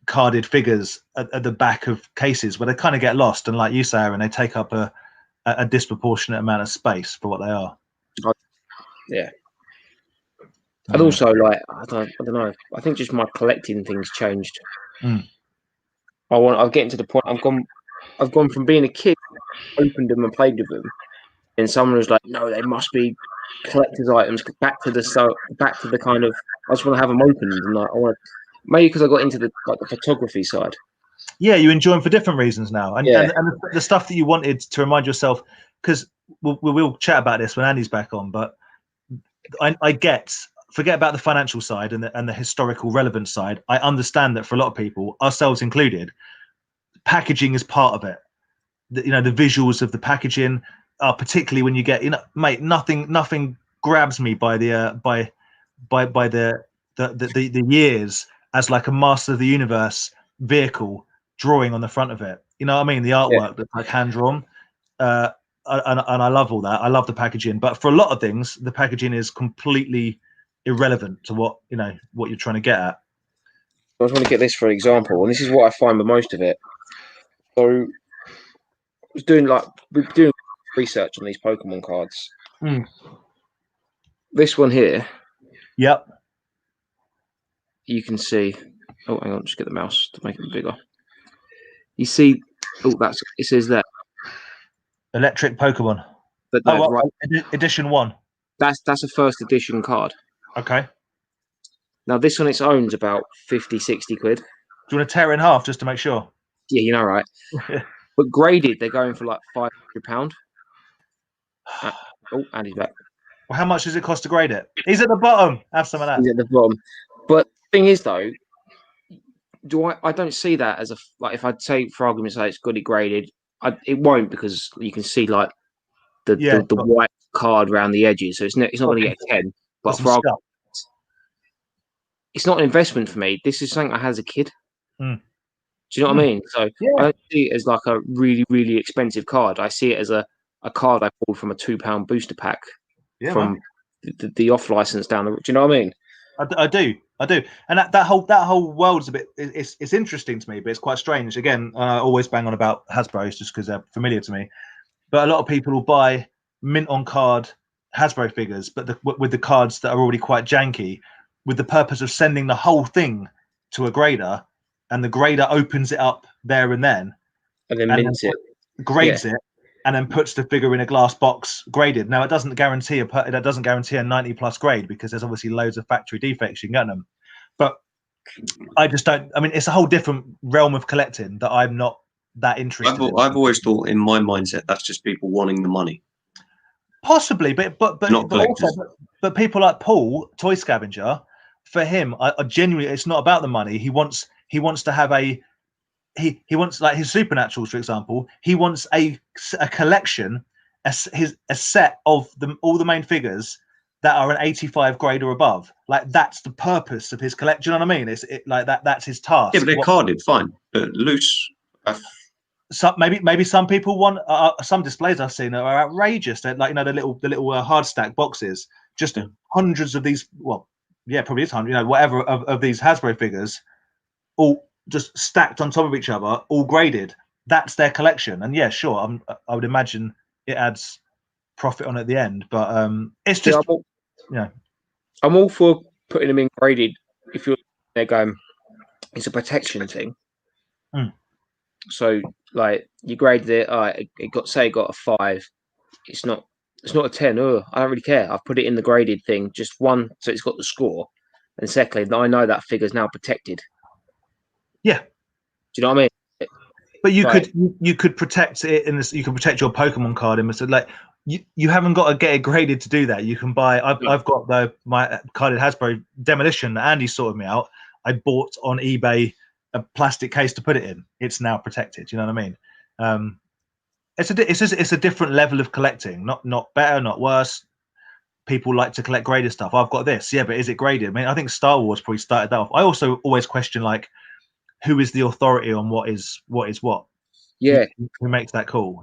carded figures at the back of cases where they kind of get lost, and like you say, Aaron, they take up a disproportionate amount of space for what they are. Yeah. And also, like, I don't know, I think just my collecting things changed. I'm getting to the point. I've gone from being a kid, opened them and played with them, and someone was like, "No, they must be collector's items." Back to the kind of, I just want to have them opened, and like, I want to, maybe because I got into the photography side. Yeah, you enjoy them for different reasons now, and Yeah. and the stuff that you wanted to remind yourself, because we'll chat about this when Andy's back on. But I forget about the financial side and the historical relevance side. I understand that for a lot of people, ourselves included, packaging is part of it. The visuals of the packaging are particularly when you get, mate, nothing grabs me by the the years as like a Master of the Universe vehicle drawing on the front of it. You know what I mean? The artwork that's like hand drawn. And I love all that. I love the packaging, but for a lot of things, the packaging is completely irrelevant to what you're trying to get at. I just want to get this for an example, and this is what I find with most of it. So, I was doing research on these Pokemon cards. This one here. Yep. You can see. Oh, hang on, just get the mouse to make it bigger. You see, it says that Electric Pokemon. But no, right. Edition 1. That's a first edition card. Okay. Now this on its own is about 50, 60 quid. Do you want to tear it in half just to make sure? Yeah, right. But graded, they're going for like £500. Oh, Andy's back. Well, how much does it cost to grade it? He's at the bottom. Have some of that. He's at the bottom. But the thing is, though, I don't see that as if I'd say, for argument's sake, it's got it graded. It won't, because you can see like the white card around the edges, so it's not going to get a 10. But it's not an investment for me. This is something I had as a kid. Do you know what I mean? So I don't see it as like a really, really expensive card. I see it as a card I pulled from a £2 booster pack from the off license down the. Do you know what I mean? I do, and that whole world's a bit. It's interesting to me, but it's quite strange. Again, I always bang on about Hasbro's just because they're familiar to me. But a lot of people will buy mint on card Hasbro figures, but with the cards that are already quite janky, with the purpose of sending the whole thing to a grader, and the grader opens it up there and then mints it, grades it, and then puts the figure in a glass box graded. Now, it doesn't guarantee a 90+ grade, because there's obviously loads of factory defects you can get them. But I just don't. I mean, it's a whole different realm of collecting that I'm not that interested in. I've always thought, in my mindset, that's just people wanting the money. Possibly, but people like Paul, Toy Scavenger, for him, I genuinely, it's not about the money. He wants to have he wants, like his Supernaturals, for example. He wants a collection, a set of all the main figures that are an 85 grade or above. Like, that's the purpose of his collection. You know what I mean? Like that's his task. Yeah, but they're carded, fine, but loose. So maybe some people want some displays I've seen are outrageous. They're like, the little hard stack boxes, just hundreds of these. Well, yeah, probably is 100. Whatever of these Hasbro figures, all just stacked on top of each other, all graded. That's their collection, and yeah, sure, I would imagine it adds profit on at the end, but it's just I'm all for putting them in graded if they're going. It's a protection thing. So, like, you graded it, it got a 5. It's not a 10. Oh, I don't really care. I've put it in the graded thing. Just one, so it's got the score, and secondly, I know that figure's now protected. Yeah. Do you know what I mean? But you could protect it in this. You can protect your Pokemon card in this. Like, you haven't got to get it graded to do that. You can buy. I've got my carded Hasbro Demolition that Andy sorted me out. I bought on eBay a plastic case to put it in. It's now protected. You know what I mean? It's a different level of collecting. Not better, not worse. People like to collect graded stuff. I've got this, yeah, but is it graded? I mean, I think Star Wars probably started that off. I also always question, like, who is the authority on what is what? Yeah, who makes that call?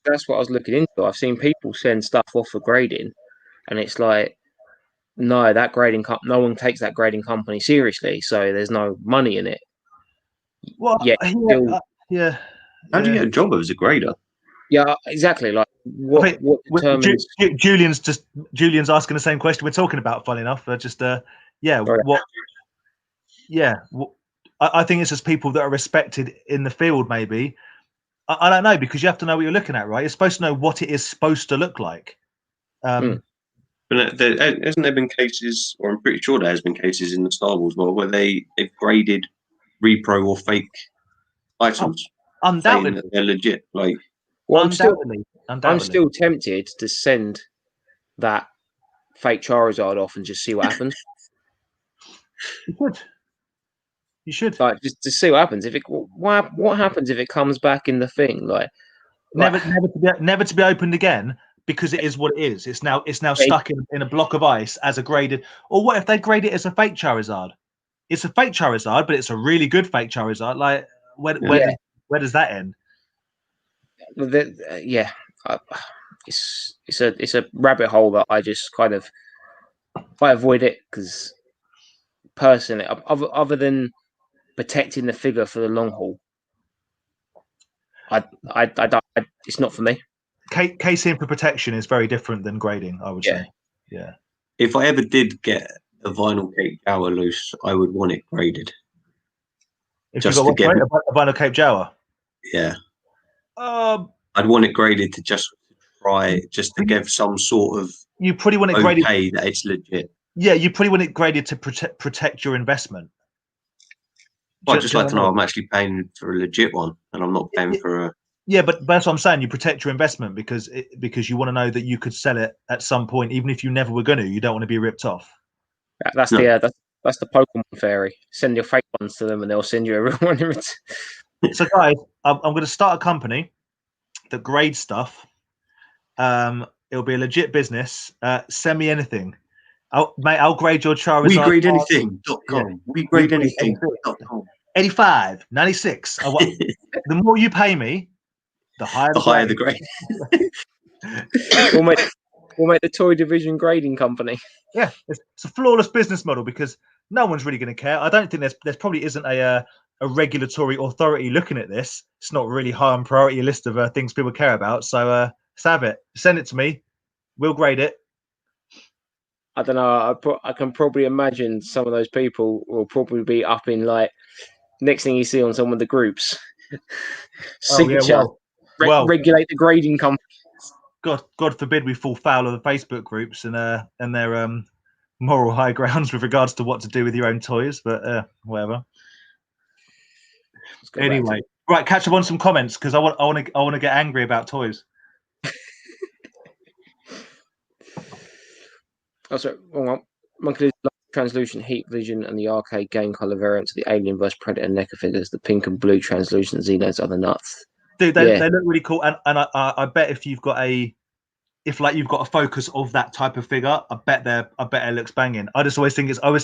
That's what I was looking into. I've seen people send stuff off for grading, and it's like, no, that grading no one takes that grading company seriously, so there's no money in it. Well, yeah. How do you get a job as a grader? Yeah, exactly. Like, what determines? Julian's asking the same question we're talking about. Funny enough, I think it's just people that are respected in the field. Maybe I don't know, because you have to know what you're looking at, right? You're supposed to know what it is supposed to look like. But hasn't there been cases, or I'm pretty sure there has been cases in the Star Wars world, where they've graded repro or fake items saying Undoubtedly, that they're legit. Like, Well, undoubtedly. I'm still tempted to send that fake Charizard off and just see what happens. You should. You should. Like, just to see what happens. If it, what happens if it comes back in the thing? Like, Never to be opened again, because it is what it is. It's now stuck in a block of ice as a graded. Or what if they grade it as a fake Charizard? It's a fake Charizard, but it's a really good fake Charizard. Like, where does that end? yeah, it's a rabbit hole that I just kind of I avoid it because personally, other than protecting the figure for the long haul, I don't. It's not for me. Casing for protection is very different than grading, I would say. Yeah. if I ever did get a vinyl Cape Jower loose, I would want it graded. If Just you got to get a vinyl Cape Jower. Yeah. I'd want it graded to just try, just to give some sort of you pretty want it graded that it's legit. Yeah, you pretty want it graded to protect your investment. I'd just like to know I'm actually paying for a legit one, and I'm not paying for a. Yeah, but that's what I'm saying. You protect your investment because you want to know that you could sell it at some point, even if you never were going to. You don't want to be ripped off. That's the Pokemon fairy. Send your fake ones to them, and they'll send you a real one. So, guys, I'm going to start a company that grades stuff. It'll be a legit business. Send me anything. I'll grade your Charizard. We grade anything.com. Yeah. We grade anything.com. 85, 96. The more you pay me, the higher the grade. we'll make the toy division grading company. Yeah, it's a flawless business model because no one's really going to care. I don't think there probably isn't a regulatory authority looking at this. It's not really high on priority list of things people care about. So let's have it. Send it to me. We'll grade it. I don't know. I can probably imagine some of those people will probably be up in like next thing you see on some of the groups. Signature. Regulate the grading company. God forbid we fall foul of the Facebook groups and their moral high grounds with regards to what to do with your own toys, but whatever. Anyway, right, catch up on some comments because I want to get angry about toys. Oh, sorry, wrong one. Monkey translucent heat vision and the arcade game color variants of the Alien vs Predator NECA figures. The pink and blue translucent Xenos are the nuts. Dude, they look really cool, and I bet if you've got a focus of that type of figure, I bet it looks banging. I just always think I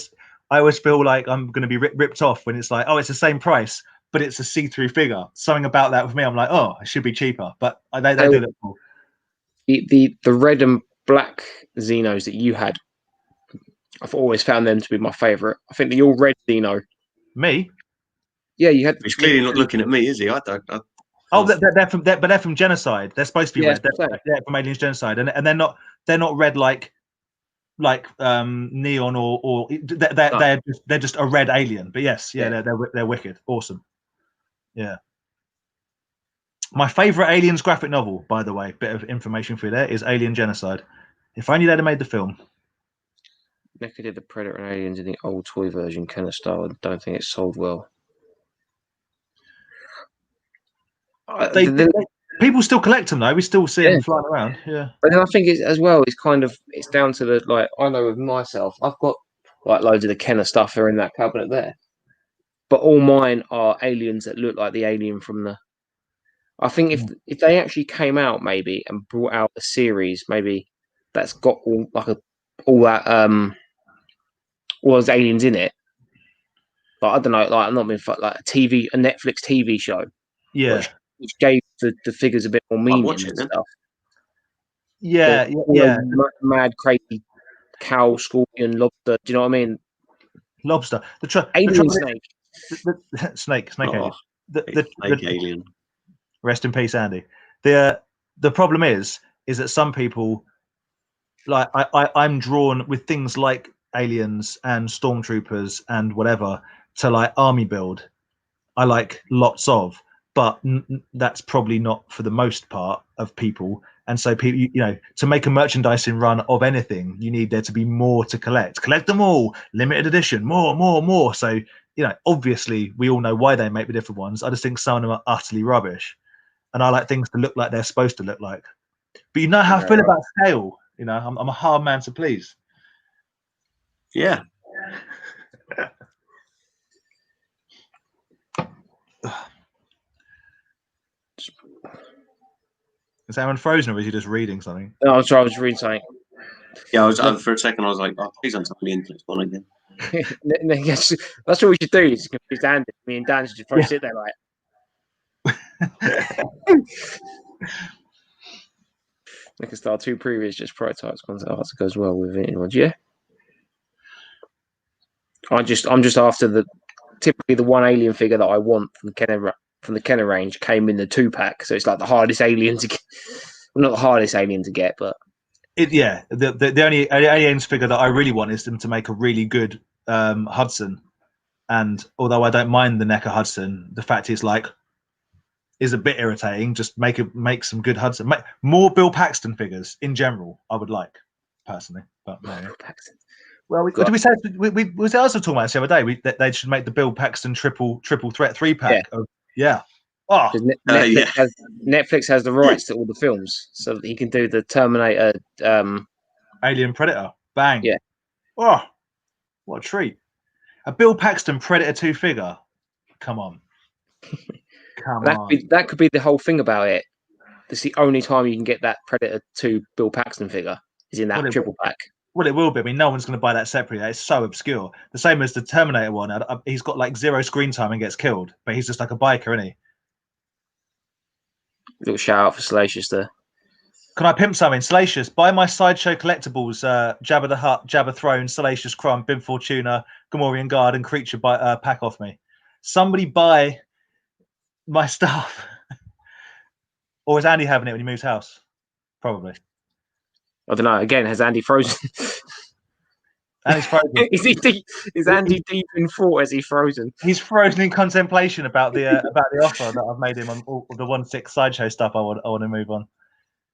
always feel like I'm going to be ripped off when it's like, oh, it's the same price, but it's a see-through figure. Something about that with me, I'm like, oh, it should be cheaper, but they do look cool. The red and black Xenos that you had, I've always found them to be my favourite. I think the all red Xeno. Me? Yeah, you had. He's clearly not looking at me, is he? I don't. Oh, they're from Genocide. They're supposed to be red. They're from Aliens Genocide, and they're not red like neon or they're just a red alien. But yes, they're wicked, awesome. Yeah. My favorite Aliens graphic novel, by the way, bit of information for you there, is Alien Genocide. If only they'd have made the film. NECA did the Predator and Aliens in the old toy version kind of style. I don't think it sold well. People still collect them though. We still see them flying around. Yeah. But then I think it's down to the, like, I know with myself, I've got like loads of the Kenner stuff are in that cabinet there. But all mine are aliens that look like the alien from the. I think if they actually came out maybe and brought out a series maybe that's got all those aliens in it. But I don't know, like I'm not being like a Netflix TV show. Yeah. Which gave the figures a bit more meaning and stuff. Yeah. Mad, crazy cow, scorpion, lobster. Do you know what I mean? Lobster. Alien snake. Snake alien. Snake alien. Rest in peace, Andy. The problem is that some people, like I'm drawn with things like aliens and stormtroopers and whatever to like army build. I like lots of, but that's probably not for the most part of people. And so people, to make a merchandising run of anything, you need there to be more to collect. Collect them all, limited edition, more. So you know, obviously we all know why they make the different ones. I just think some of them are utterly rubbish, and I like things to look like they're supposed to look like. But you know how I feel about scale. You know, I'm a hard man to please. Yeah. Is Aaron frozen, or is he just reading something? No, I'm sorry, I was reading something. Yeah, for a second, I was like, oh, please don't tell me the internet's gone again. Yes, that's what we should do. Is confuse Dan. Me and Dan should just probably sit there like. They can start 2 previous just prototypes. Concept art goes well with it. Yeah. I'm just after typically the one alien figure that I want from the Kenner range came in the 2-pack, so it's like the hardest alien to get. Well, not the hardest alien to get, but the only aliens figure that I really want is them to make a really good Hudson. And although I don't mind the NECA Hudson, the fact is a bit irritating. Just make some good Hudson. Make more Bill Paxton figures in general. I would like personally, but no. Bill Paxton. Well, did we say we was also talking about this the other day? That they should make the Bill Paxton triple threat 3-pack. Yeah. Oh, Netflix has the rights to all the films, so that he can do the Terminator, Alien Predator. Bang. Yeah. Oh, what a treat! A Bill Paxton Predator 2 figure. Come on. That could be the whole thing about it. It's the only time you can get that Predator 2 Bill Paxton figure is in that triple pack. Well, it will be. I mean, no one's going to buy that separately. It's so obscure. The same as the Terminator one. He's got like 0 screen time and gets killed, but he's just like a biker, isn't he? Little shout out for Salacious there. Can I pimp something? Salacious, buy my Sideshow collectibles, Jabba the Hutt, Jabba Throne, Salacious Crumb, Bib Fortuna, Gamorrean Guard, and Creature pack off me. Somebody buy my stuff. Or is Andy having it when he moves house? Probably. I don't know. Again, has Andy frozen? Andy's frozen. Is Andy deep in thought? Is he frozen? He's frozen in contemplation about the offer that I've made him on all the 1/6 Sideshow stuff. I want to move on.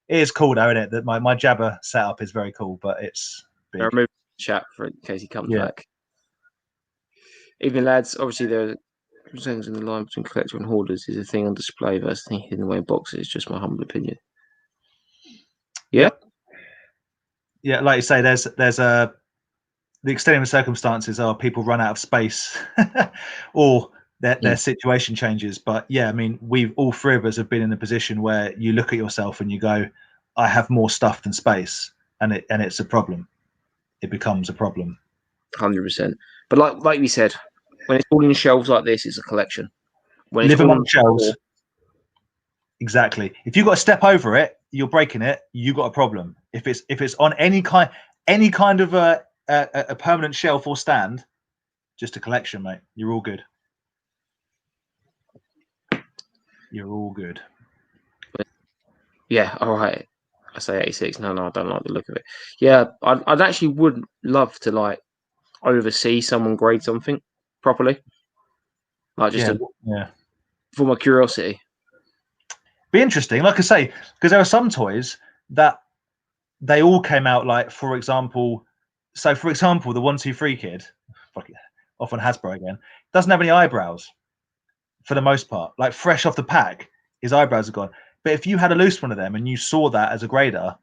It is cool though, isn't it? That my Jabba setup is very cool, but it's big. I'll remove the chat in case he comes back. Evening, lads. Obviously, there are things in the line between collector and hoarders is a thing on display versus thing hidden away in boxes. Just my humble opinion. Yeah. Yeah, like you say, there's the extenuating circumstances are people run out of space or their situation changes. But yeah, I mean, all 3 of us have been in a position where you look at yourself and you go, I have more stuff than space, and it's a problem. It becomes a problem. 100%. But like we said, when it's all in shelves like this, it's a collection. When Live among shelves. Exactly. If you've got to step over it, you're breaking it. You got a problem. If it's on any kind of a permanent shelf or stand, just a collection, mate. You're all good. You're all good. Yeah. All right. I say 86. No, I don't like the look of it. Yeah, I'd actually would love to oversee someone grade something properly, for my curiosity. Be interesting, like I say, because there are some toys that they all came out for example, the 1-2-3 kid, off on Hasbro again, doesn't have any eyebrows for the most part. Like fresh off the pack, his eyebrows are gone. But if you had a loose one of them and you saw that as a grader,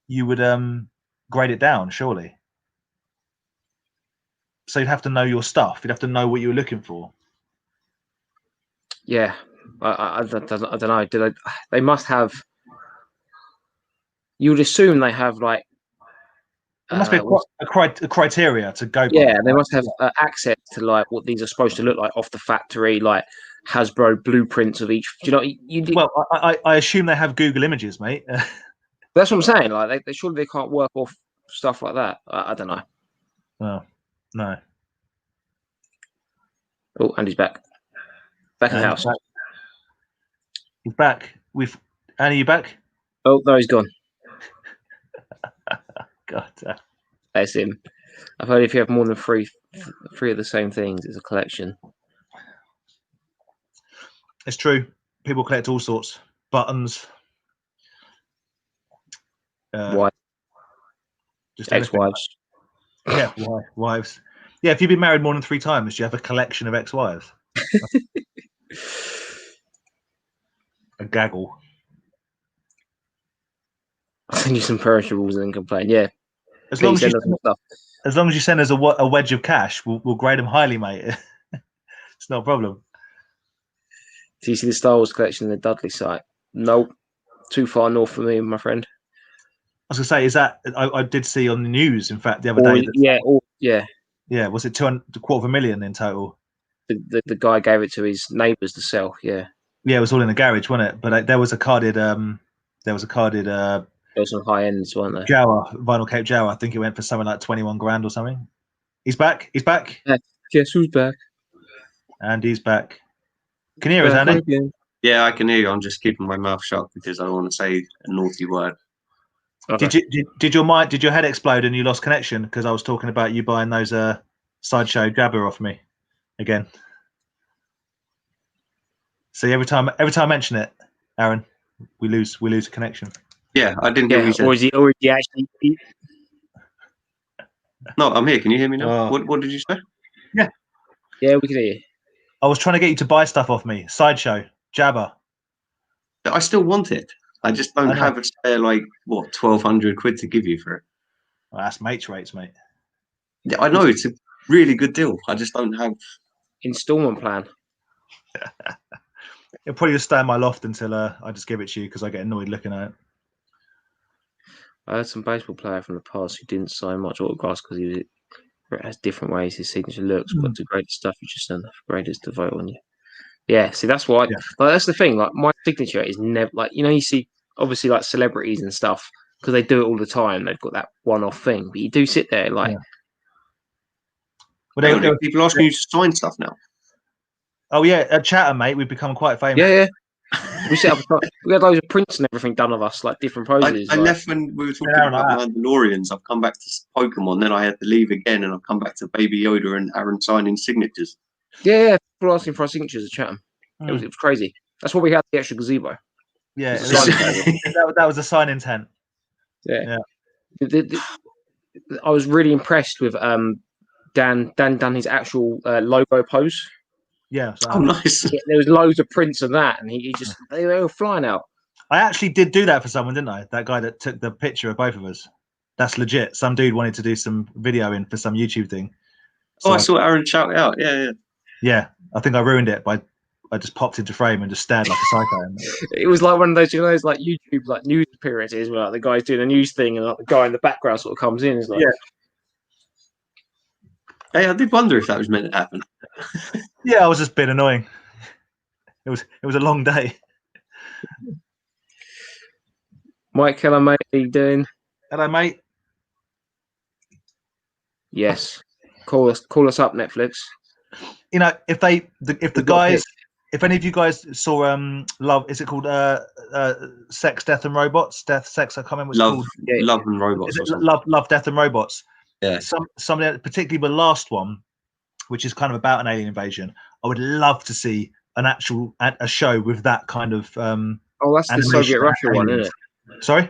you would grade it down, surely. So you'd have to know your stuff. You'd have to know what you were looking for. Yeah, I don't know. They must have. You would assume they have there must be a criteria to go by. Yeah, they must have access to what these are supposed to look like off the factory, like Hasbro blueprints of each. Do you know? Well, I assume they have Google Images, mate. That's what I'm saying. They surely they can't work off stuff like that. I don't know. Oh, no. Oh, Andy's back. Back in the house. He's back. Andy, you back? Oh, no, he's gone. God. That's him. I've heard if you have more than three of the same things, it's a collection. It's true. People collect all sorts. Buttons. Wives. Just ex-wives. Yeah, wives. Yeah, if you've been married more than 3 times, you have a collection of ex-wives. A gaggle. I'll send you some perishables and then complain. Yeah, As long as, send us some stuff. as long as you send us a wedge of cash, we'll grade them highly, mate. It's not a problem. Do you see the Star Wars collection in the Dudley site? Nope. Too far north for me, my friend. I was going to say, is that I did see on the news, in fact, the other day. Yeah. Was it 250,000 in total? The guy gave it to his neighbours to sell. Yeah. Yeah, it was all in the garage, wasn't it? But there was a carded, There was some high ends, weren't there? Jawa, vinyl Cape Jawa. I think it went for something like 21 grand or something. He's back. He's back. Yeah. Guess who's back? And he's back. Can you hear us, Andy? Again. Yeah, I can hear you. I'm just keeping my mouth shut because I don't want to say a naughty word. Okay. Did your head explode and you lost connection because I was talking about you buying those sideshow Jabber off me again? See, every time I mention it, Aaron, we lose a connection. Yeah, I didn't hear you say. Or is he actually? No, I'm here. Can you hear me now? Oh. What did you say? Yeah, we can hear you. I was trying to get you to buy stuff off me. Sideshow Jabber. I still want it. I just don't have a spare 1,200 quid to give you for it. Well, that's mates rates, mate. Yeah, I know it's a really good deal. I just don't have Installment plan. It'll probably just stay in my loft until I just give it to you because I get annoyed looking at it. I had some baseball player from the past who didn't sign much autographs because it has different ways his signature looks, but the greatest stuff you just send the graders to vote on you. Yeah, see, that's why. That's the thing. Like, my signature is never you see obviously like celebrities and stuff because they do it all the time. They've got that one-off thing, but you do sit there like. Yeah. Well, people asking you to sign stuff now. Oh yeah, at Chatham, mate, we've become quite famous. Yeah. We set up. We had loads of prints and everything done of us, like different poses. I left when we were talking about Mandalorians. I've come back to Pokemon, then I had to leave again, and I've come back to Baby Yoda and Aaron signing signatures. Yeah, people asking for our signatures at Chatham. It was crazy. That's why we had the extra gazebo. Yeah, that was a sign intent. Yeah. I was really impressed with Dan done his actual logo pose. Yeah. Oh, nice. Yeah, there was loads of prints of that, and they were flying out. I actually did do that for someone, didn't I? That guy that took the picture of both of us. That's legit. Some dude wanted to do some videoing for some YouTube thing. So I saw Aaron shout it out. Yeah. Yeah, I think I ruined it by I just popped into frame and just stared like a psycho. It was like one of those, like YouTube like news appearances where like the guy's doing a news thing and like the guy in the background sort of comes in. Is like, Hey, I did wonder if that was meant to happen. Yeah, I was just being annoying. It was a long day. Mike Keller, mate, how you doing? Hello, mate. Yes. Call us up, Netflix. You know, if any of you guys saw Love, is it called Sex, Death and Robots? Sex, I can't remember what it's called. Love and Robots. Love, Death and Robots. Yeah. Some of the, particularly the last one, which is kind of about an alien invasion. I would love to see a show with that kind of. That's the Soviet Russia one, isn't it? Sorry.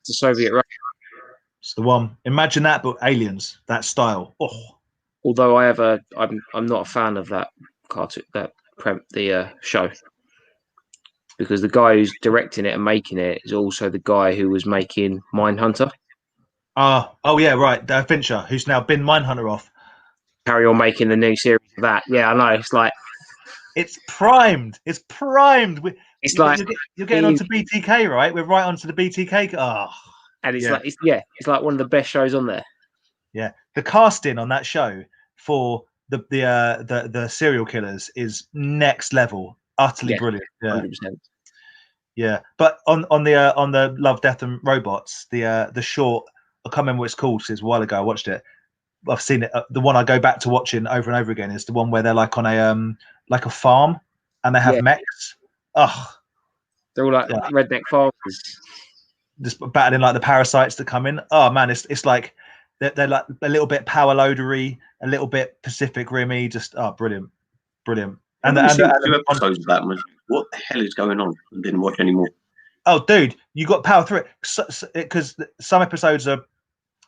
It's the Soviet Russia. It's the one. Imagine that, but aliens. That style. Oh. Although I'm not a fan of that cartoon, the show, because the guy who's directing it and making it is also the guy who was making Mindhunter. Oh yeah, right. Fincher, who's now been Mindhunter off. Carry on making the new series of that. Yeah, I know. It's like it's primed. It's primed. You're getting onto BTK, right? We're right onto the BTK. And it's like one of the best shows on there. Yeah, the casting on that show for the serial killers is next level, utterly brilliant. Yeah, 100%. Yeah, but on the Love, Death and Robots, the short, I can't remember what it's called. It's a while ago. I watched it. I've seen it. The one I go back to watching over and over again is the one where they're like on a farm and they have mechs. They're all like redneck farmers, just battling like the parasites that come in. Oh man, it's like they're like a little bit power loadery, a little bit Pacific Rimmy. Just brilliant. And two episodes of that was what the hell is going on? I didn't watch anymore. Oh, dude, you got power through it because some episodes are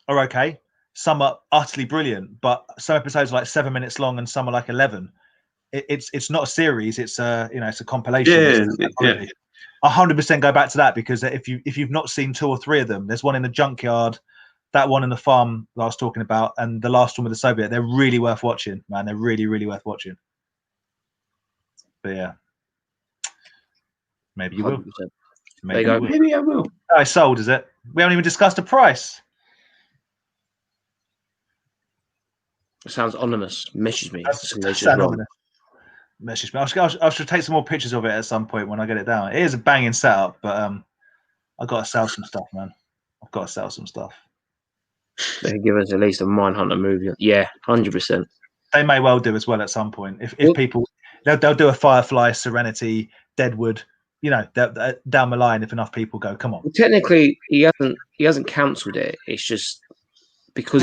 okay, some are utterly brilliant, but some episodes are like 7 minutes long and some are like 11. It's not a series. It's it's a compilation. Yeah. 100% go back to that, because if you've not seen 2 or 3 of them, there's one in the junkyard, that one in the farm that I was talking about, and the last one with the Soviet. They're really worth watching, man. They're really, really worth watching. But yeah, maybe you will. 100%. Maybe There you you go. will. Maybe I will. Oh, it's sold, is it? We haven't even discussed the price. It sounds ominous. Message me. Sound ominous. Message me. I should take some more pictures of it at some point when I get it down. It is a banging setup, but I got to sell some stuff, man. I've got to sell some stuff. They could give us at least a Mindhunter movie. Yeah, 100%. They may well do as well at some point. If Well, people, they'll do a Firefly, Serenity, Deadwood, down the line if enough people go. Come on. Well, technically, he hasn't cancelled it. It's just because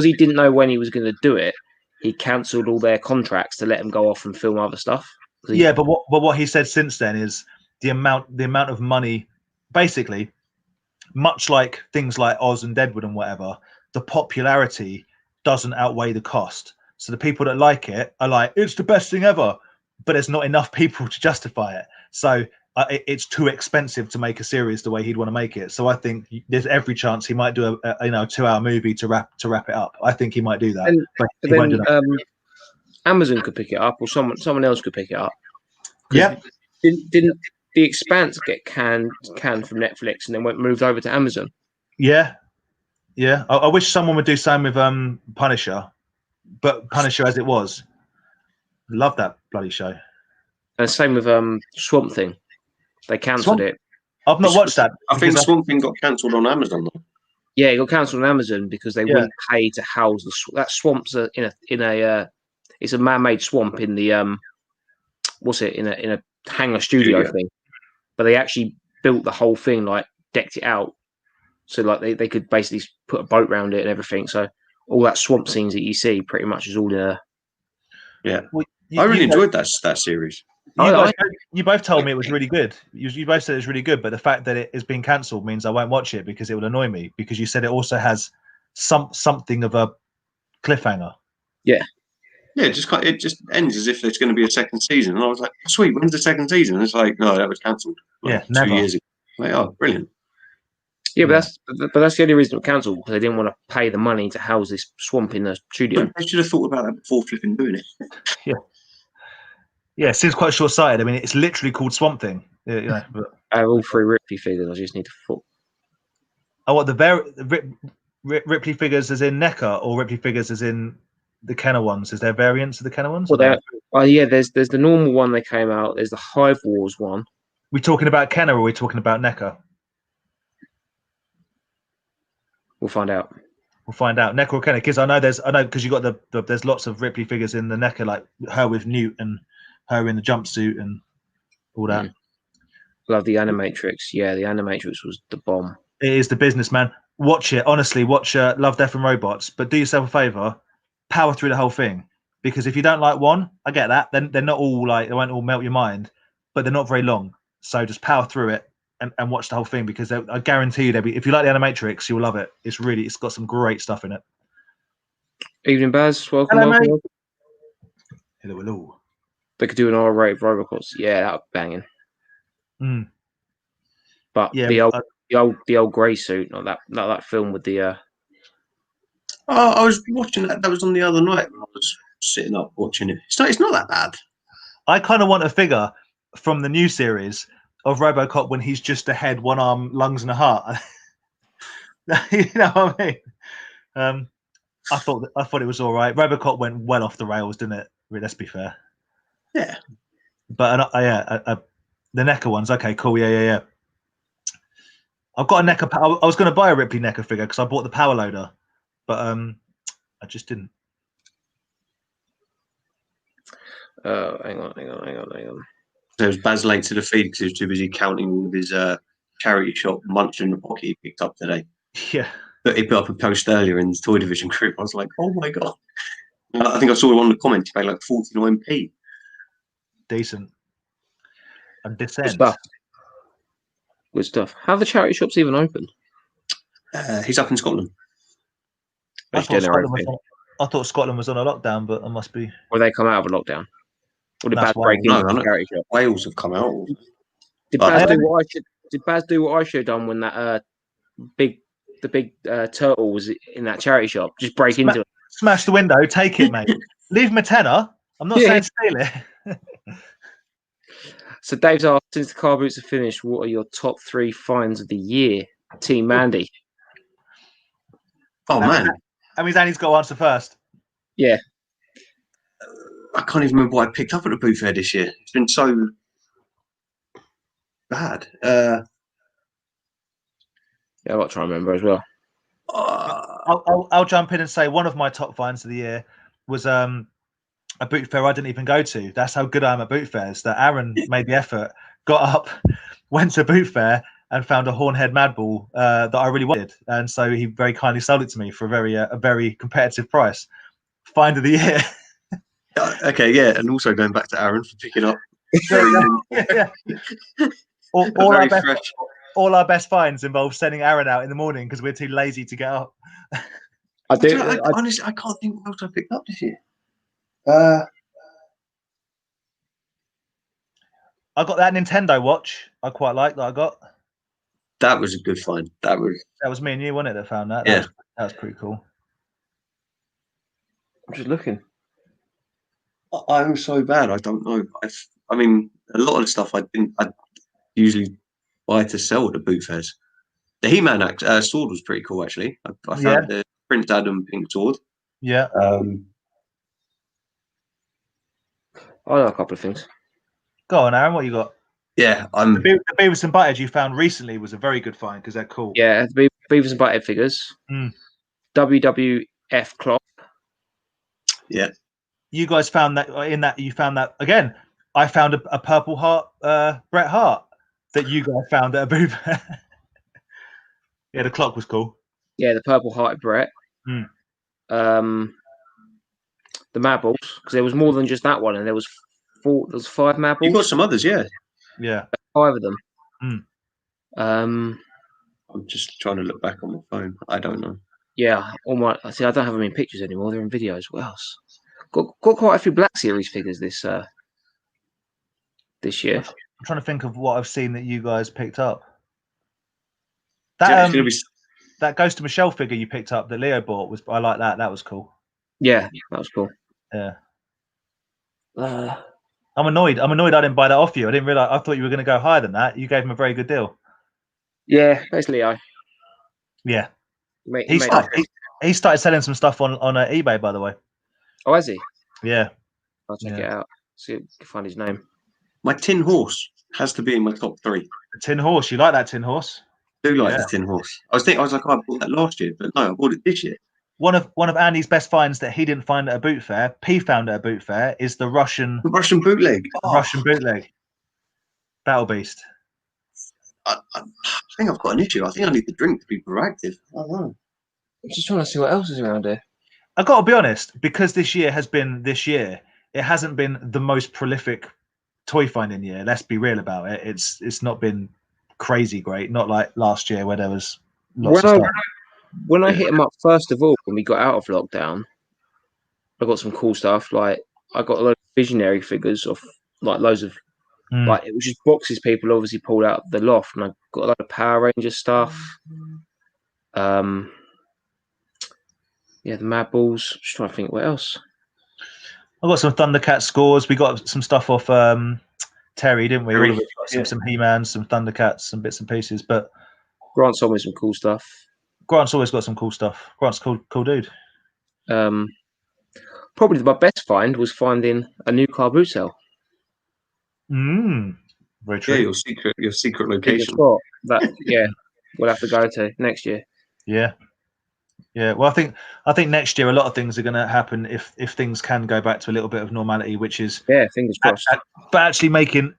he didn't know when he was going to do it. He cancelled all their contracts to let them go off and film other stuff. Yeah, but what he said since then is the amount of money, basically, much like things like Oz and Deadwood and whatever, the popularity doesn't outweigh the cost. So the people that like it are like, it's the best thing ever, but there's not enough people to justify it. So it's too expensive to make a series the way he'd want to make it. So I think there's every chance he might do a 2-hour movie to wrap it up. I think he might do that. But he won't do then that. Amazon could pick it up, or someone else could pick it up. Yeah. Didn't The Expanse get canned from Netflix and then moved over to Amazon? Yeah. I wish someone would do something with Punisher, but Punisher as it was. Love that bloody show. And same with Swamp Thing. They cancelled it. I've not watched that. I think Swamp Thing got cancelled on Amazon though. Yeah, it got cancelled on Amazon because they wouldn't pay to house that swamp's it's a man-made swamp in the in a hangar studio thing. But they actually built the whole thing, like decked it out, so like they could basically put a boat around it and everything. So all that swamp scenes that you see pretty much is all in a. Yeah, well, I really enjoyed that series. You both told me it was really good. You both said it was really good, but the fact that it has been cancelled means I won't watch it because it will annoy me. Because you said it also has something of a cliffhanger. Yeah. Yeah, it just ends as if there's going to be a second season, and I was like, "Sweet, when's the second season?" And it's like, "No, that was cancelled." Like, never. 2 years ago. Like, oh, brilliant. Yeah, but that's the only reason it was cancelled, because they didn't want to pay the money to house this swamp in the studio. I should have thought about that before flipping doing it. Yeah, it seems quite short-sighted. I mean, it's literally called Swamp Thing. But I have all 3 Ripley figures. I just need to thought. Oh, what Ripley figures as in NECA, or Ripley figures as in the Kenner ones? Is there variants of the Kenner ones? Well, there's the normal one that came out. There's the Hive Wars one. We talking about Kenner, or are we talking about NECA? We'll find out. We'll find out. NECA or Kenner? Because I know because you got there's lots of Ripley figures in the NECA, like her with Newt and her in the jumpsuit and all that. Love the Animatrix. Yeah, the Animatrix was the bomb. It is the business, man. Watch it. Honestly, watch Love, Death and Robots. But do yourself a favor, power through the whole thing. Because if you don't like one, I get that. Then they're not all like, they won't all melt your mind, but they're not very long. So just power through it and watch the whole thing, because I guarantee you, if you like the Animatrix, you'll love it. It's got some great stuff in it. Evening, Baz. Welcome. Hello, welcome. mate. Hello. They could do an R-rated Robocots. Yeah, that would be banging. But the old grey suit, not that film with the. Oh, I was watching that. That was on the other night when I was sitting up watching it. It's not that bad. I kind of want a figure from the new series of RoboCop when he's just a head, one arm, lungs, and a heart. You know what I mean? I thought it was all right. RoboCop went well off the rails, didn't it? Let's be fair. Yeah. But the NECA ones, okay, cool. Yeah. I've got a NECA. I was going to buy a Ripley NECA figure because I bought the Power Loader, but I just didn't. Hang on. There was Baz late to the feed because he was too busy counting all of his charity shop munch and pocket he picked up today. Yeah. But he put up a post earlier in his Toy Division group. I was like, oh my God. I think I saw one of the comments, he paid like 49p. Decent. And Descent. Good stuff. How are the charity shops even open? He's up in Scotland. I It's thought Scotland generating. was on a lockdown, but I must be. Or they come out of a lockdown. Or did That's Baz break Wales. into No, the charity shop? Wales have come out. Did But Baz I do don't- what I should? Did Baz do what I should have done when that big turtle was in that charity shop? Just break into it. Smash the window, take it, mate. Leave him a tenner. I'm not saying steal it. So Dave's asked, since the car boots are finished, what are your top 3 finds of the year? Team Mandy. Oh man, That means Annie's got to answer first. Yeah. I can't even remember what I picked up at the boot fair this year. It's been so bad. Yeah, I've got to try and remember as well. I'll jump in and say one of my top finds of the year was a boot fair I didn't even go to. That's how good I am at boot fairs. That Aaron made the effort, got up, went to a boot fair, and found a Hornhead Madball that I really wanted, and so he very kindly sold it to me for a very competitive price. Find of the year. Okay, yeah, and also going back to Aaron for picking up. Yeah. All our best finds involve sending Aaron out in the morning because we're too lazy to get up. Honestly, I can't think what else I picked up this year. I got that Nintendo watch. I quite like that. I got. That was a good find. That was me and you, wasn't it, that found that? Yeah. That was pretty cool. I'm just looking. I'm so bad. I don't know. I mean, a lot of the stuff I usually buy to sell at the boot fairs. The He-Man sword was pretty cool, actually. I found the Prince Adam pink sword. Yeah. I know a couple of things. Go on, Aaron. What you got? Yeah, The Beavis and Butthead you found recently was a very good find because they're cool. Yeah, the Beavis and Butthead figures. WWF clock. Yeah. You guys found that you found that again. I found a Purple Heart Bret Hart that you guys found at a boot fair. Yeah, the clock was cool. Yeah, the Purple Hearted Bret. The Madballs, because there was more than just that one, and there was 5 Madballs. You got some others, yeah. Yeah. 5 of them. I'm just trying to look back on my phone. I don't know. Yeah, I don't have them in pictures anymore. They're in videos. What else? Got quite a few Black Series figures this year. I'm trying to think of what I've seen that you guys picked up. That Ghost of Michelle figure you picked up that Leo bought I like that. That was cool. Yeah, that was cool. Yeah. I'm annoyed. I didn't buy that off you. I didn't realize. I thought you were going to go higher than that. You gave him a very good deal. Yeah, basically, Yeah. He started selling some stuff on eBay, by the way. Oh, has he? Yeah. I'll check it out. See if I can find his name. My tin horse has to be in my top 3. The tin horse. You like that tin horse? I do like the tin horse. I was like, I bought that last year, but no, I bought it this year. One of Andy's best finds that he didn't find at a boot fair, P found at a boot fair, is the Russian bootleg. Russian bootleg. Battle Beast. I think I've got an issue. I think I need the drink to be proactive. I don't know. I'm just trying to see what else is around here. I've got to be honest, because this year has been this year, it hasn't been the most prolific toy finding year. Let's be real about it. It's not been crazy great. Not like last year where there was lots of stuff. When I hit him up first of all, when we got out of lockdown, I got some cool stuff. Like I got a lot of visionary figures of like loads of like it was just boxes people obviously pulled out of the loft, and I got a lot of Power Ranger stuff. Yeah, the Madballs. Just trying to think what else. I got some Thundercat scores. We got some stuff off Terry, didn't we? All of it. Some He-Man, some Thundercats, some bits and pieces. But Grant's always some cool stuff. Grant's always got some cool stuff. Grant's a cool dude. Probably my best find was finding a new car boot sale. Very true. Yeah, your secret location. Yeah, we'll have to go to next year. Yeah. Well, I think next year a lot of things are going to happen if things can go back to a little bit of normality, which is fingers crossed. But actually making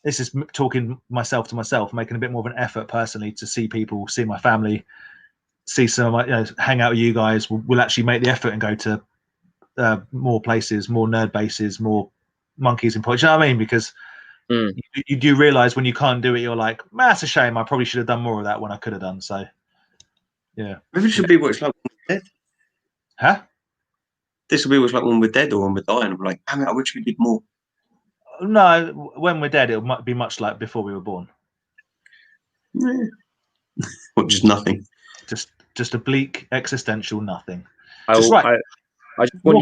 this is talking myself to myself, making a bit more of an effort personally to see people, see my family, see some of my, hang out with you guys. We'll actually make the effort and go to more places, more nerd bases, more monkeys in points. You know what I mean? Because you do realize when you can't do it, you're like, man, that's a shame. I probably should have done more of that when I could have done. So, yeah. Maybe it should be what it's like dead. Huh? This will be like when we're dead or when we're dying. I'm like, damn it, I wish we did more. No, when we're dead, it might be much like before we were born. Yeah. Or just nothing. Just a bleak existential nothing. I Just right. I just want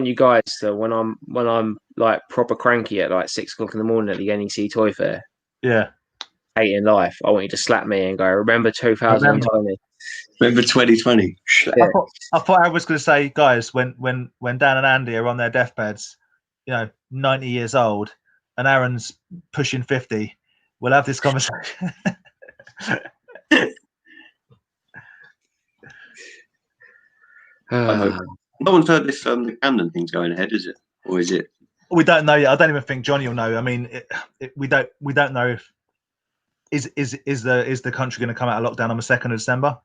you guys to when I'm like proper cranky at like 6 o'clock in the morning at the NEC Toy Fair, Yeah. hating life. I want you to slap me and go, remember 2020. Remember 2020. Yeah. I thought I was going to say, guys, when Dan and Andy are on their deathbeds, 90 years old, and Aaron's pushing 50, we'll have this conversation. I hope. No one's heard if the Camden thing's going ahead, is it? Or is it? We don't know yet. I don't even think Johnny will know. I mean, we don't know if is the country going to come out of lockdown on the 2nd of December?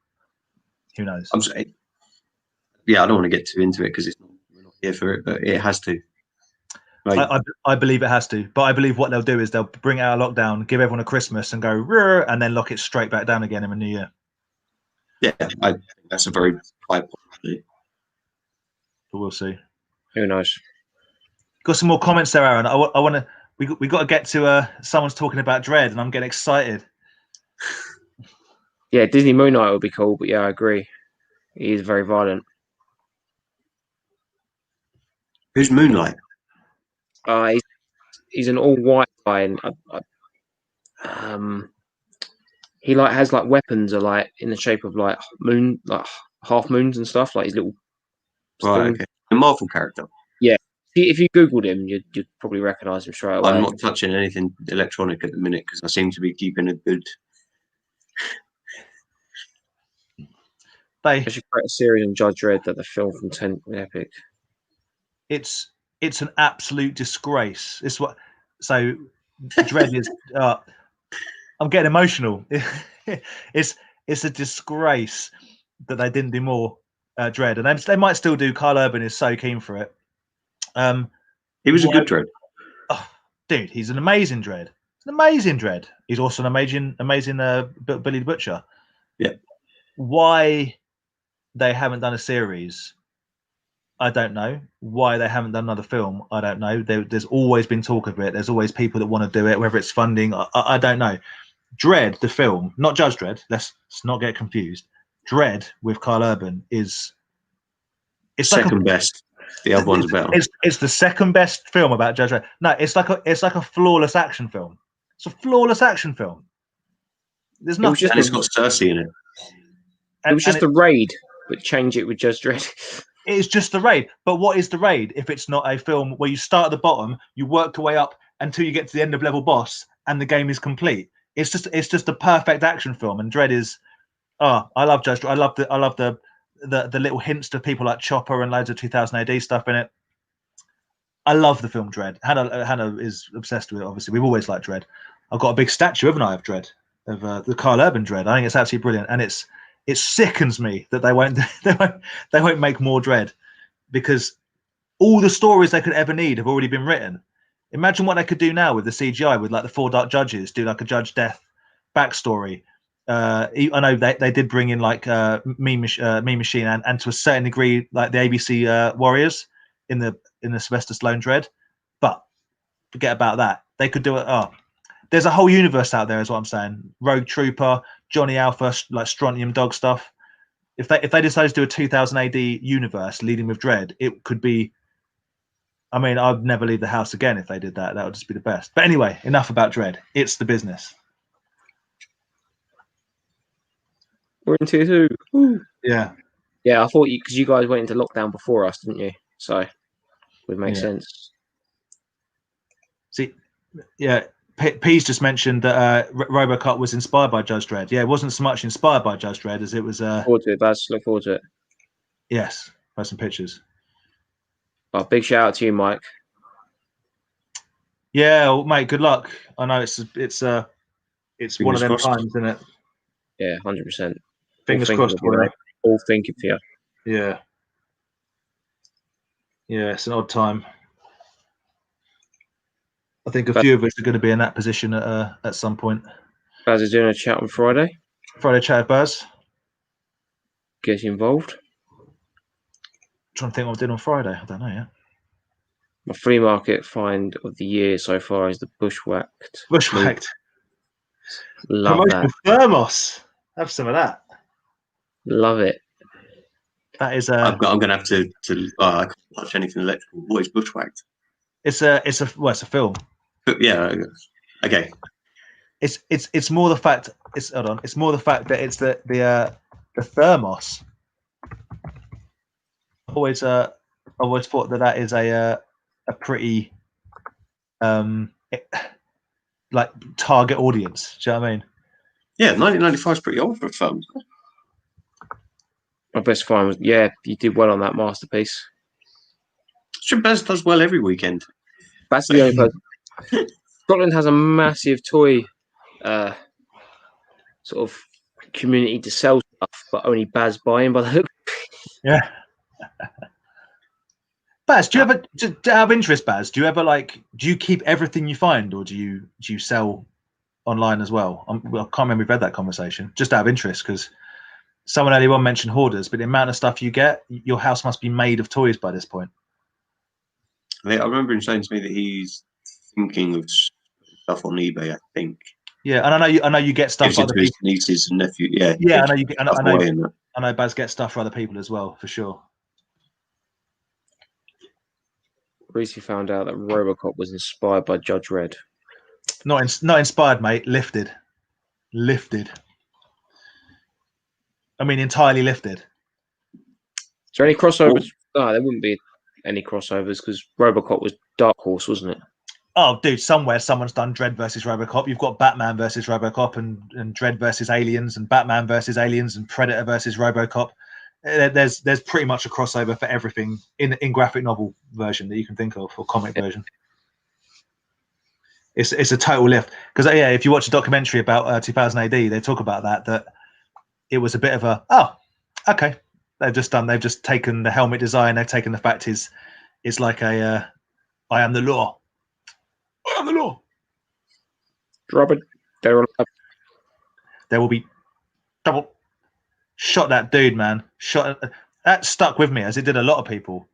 Who knows? I'm sorry. Yeah, I don't want to get too into it because we're not here for it, but it has to. Like, I believe it has to, but I believe what they'll do is they'll bring out a lockdown, give everyone a Christmas, and go, and then lock it straight back down again in the new year. Yeah, I think that's a very high possibility. But we'll see. Who knows? Got some more comments there, Aaron. I want to. We got to get to someone's talking about Dread, and I'm getting excited. Yeah, Disney Moon Knight would be cool, but yeah, I agree. He is very violent. Who's Moonlight? He's an all white guy, and he like has like weapons are like in the shape of like moon, like half moons and stuff, like his little. Right, okay. A Marvel character. Yeah, if you googled him, you'd probably recognise him straight away. I'm not touching anything electronic at the minute because I seem to be keeping a good. They should create a series on Judge Dredd that the film from 10 epic. It's an absolute disgrace. It's what. So Dread is. I'm getting emotional. It's a disgrace that they didn't do more Dread, and they might still do. Carl Urban is so keen for it. He was a good Dread. Oh, dude, he's an amazing Dread. He's an amazing Dread. He's also an amazing Billy the Butcher. Yeah. Why they haven't done a series, I don't know. Why they haven't done another film, I don't know. There's always been talk of it. There's always people that want to do it, whether it's funding. I don't know. Dread, the film, not Judge Dredd. Let's not get confused. Dread with Carl Urban it's second best. The other one's better. It's the second best film about Judge Dredd. No, it's like a flawless action film. It's a flawless action film. There's nothing. And it's got Cersei in it. It was just the Raid, but change it with Judge Dredd. It's just the Raid. But what is the Raid if it's not a film where you start at the bottom, you work your way up until you get to the end of level boss, and the game is complete? It's just a perfect action film. And Dredd is. Oh, I love Judge Dredd. I love the little hints to people like Chopper and loads of 2000 AD stuff in it. I love the film Dredd. Hannah is obsessed with it. Obviously, we've always liked Dredd. I've got a big statue, haven't I, of Dredd, of the Carl Urban Dredd. I think it's absolutely brilliant, and it sickens me that they won't make more Dredd, because all the stories they could ever need have already been written. Imagine what they could do now with the CGI, with like the 4 Dark Judges, do like a Judge Death backstory. I know they did bring in like Mean Machine and to a certain degree like the ABC Warriors in the Sylvester Stallone Dredd, but forget about that. They could do it. Oh, there's a whole universe out there, is what I'm saying. Rogue Trooper, Johnny Alpha, like Strontium Dog stuff. If they decide to do a 2000 AD universe leading with Dredd, it could be. I mean, I'd never leave the house again if they did that. That would just be the best. But anyway, enough about Dredd. It's the business. We're in tier 2. Woo. Yeah. Yeah, I thought because you guys went into lockdown before us, didn't you? So it would make sense. See, yeah, P's just mentioned that RoboCop was inspired by Judge Dredd. Yeah, it wasn't so much inspired by Judge Dredd as it was. Look forward to it, Baz. Look forward to it. Yes, post some pictures. Oh, big shout out to you, Mike. Yeah, well, mate. Good luck. I know it's one of them times, isn't it? Yeah, 100%. Fingers crossed for you. All thinking for you. Yeah. Yeah, it's an odd time. I think a few of us are going to be in that position at some point. Baz is doing a chat on Friday. Friday chat, Baz. get involved. Trying to think what I'm doing on Friday. I don't know yet. My flea market find of the year so far is the bushwhacked. Bushwhacked. Love Promotional that. thermos. Have some of that. Love it. That is I'm going to have to. I can't watch anything electrical. What is bushwhacked? it's a film. But yeah, okay. It's more the fact. Hold on. It's more the fact that it's the thermos. Always thought that is a pretty like target audience. Do you know what I mean? Yeah, 1995 is pretty old for a film. My best find was you did well on that masterpiece. Sure, Baz does well every weekend. That's the only person. Scotland has a massive toy sort of community to sell stuff, but only Baz buying by the look. Yeah. Baz, do you ever, to have interest, Baz? Do you ever do you keep everything you find, or do you sell online as well? I can't remember if we've had that conversation. Just out of interest, because someone earlier on mentioned hoarders, but the amount of stuff you get, your house must be made of toys by this point. I remember him saying to me that he's thinking of stuff on eBay. I think. Yeah, and I know you get stuff for other his people. Nieces and nephews. Yeah, yeah. I know Baz gets stuff for other people as well, for sure. Recently found out that RoboCop was inspired by Judge Dredd. Not inspired, mate. Lifted. I mean, entirely lifted. Is there any crossovers? No, there wouldn't be any crossovers because RoboCop was Dark Horse, wasn't it? Oh, dude, somewhere someone's done Dredd versus RoboCop. You've got Batman versus RoboCop and Dredd versus Aliens and Batman versus Aliens and Predator versus RoboCop. There's pretty much a crossover for everything in graphic novel version that you can think of, or comic version. It's a total lift because if you watch a documentary about 2000 AD, they talk about that it was a bit of a okay. They've just taken the helmet design. They've taken the fact it's like a I am the law. I am the law. Robert, there will be double. Shot that dude, man. That stuck with me as it did a lot of people.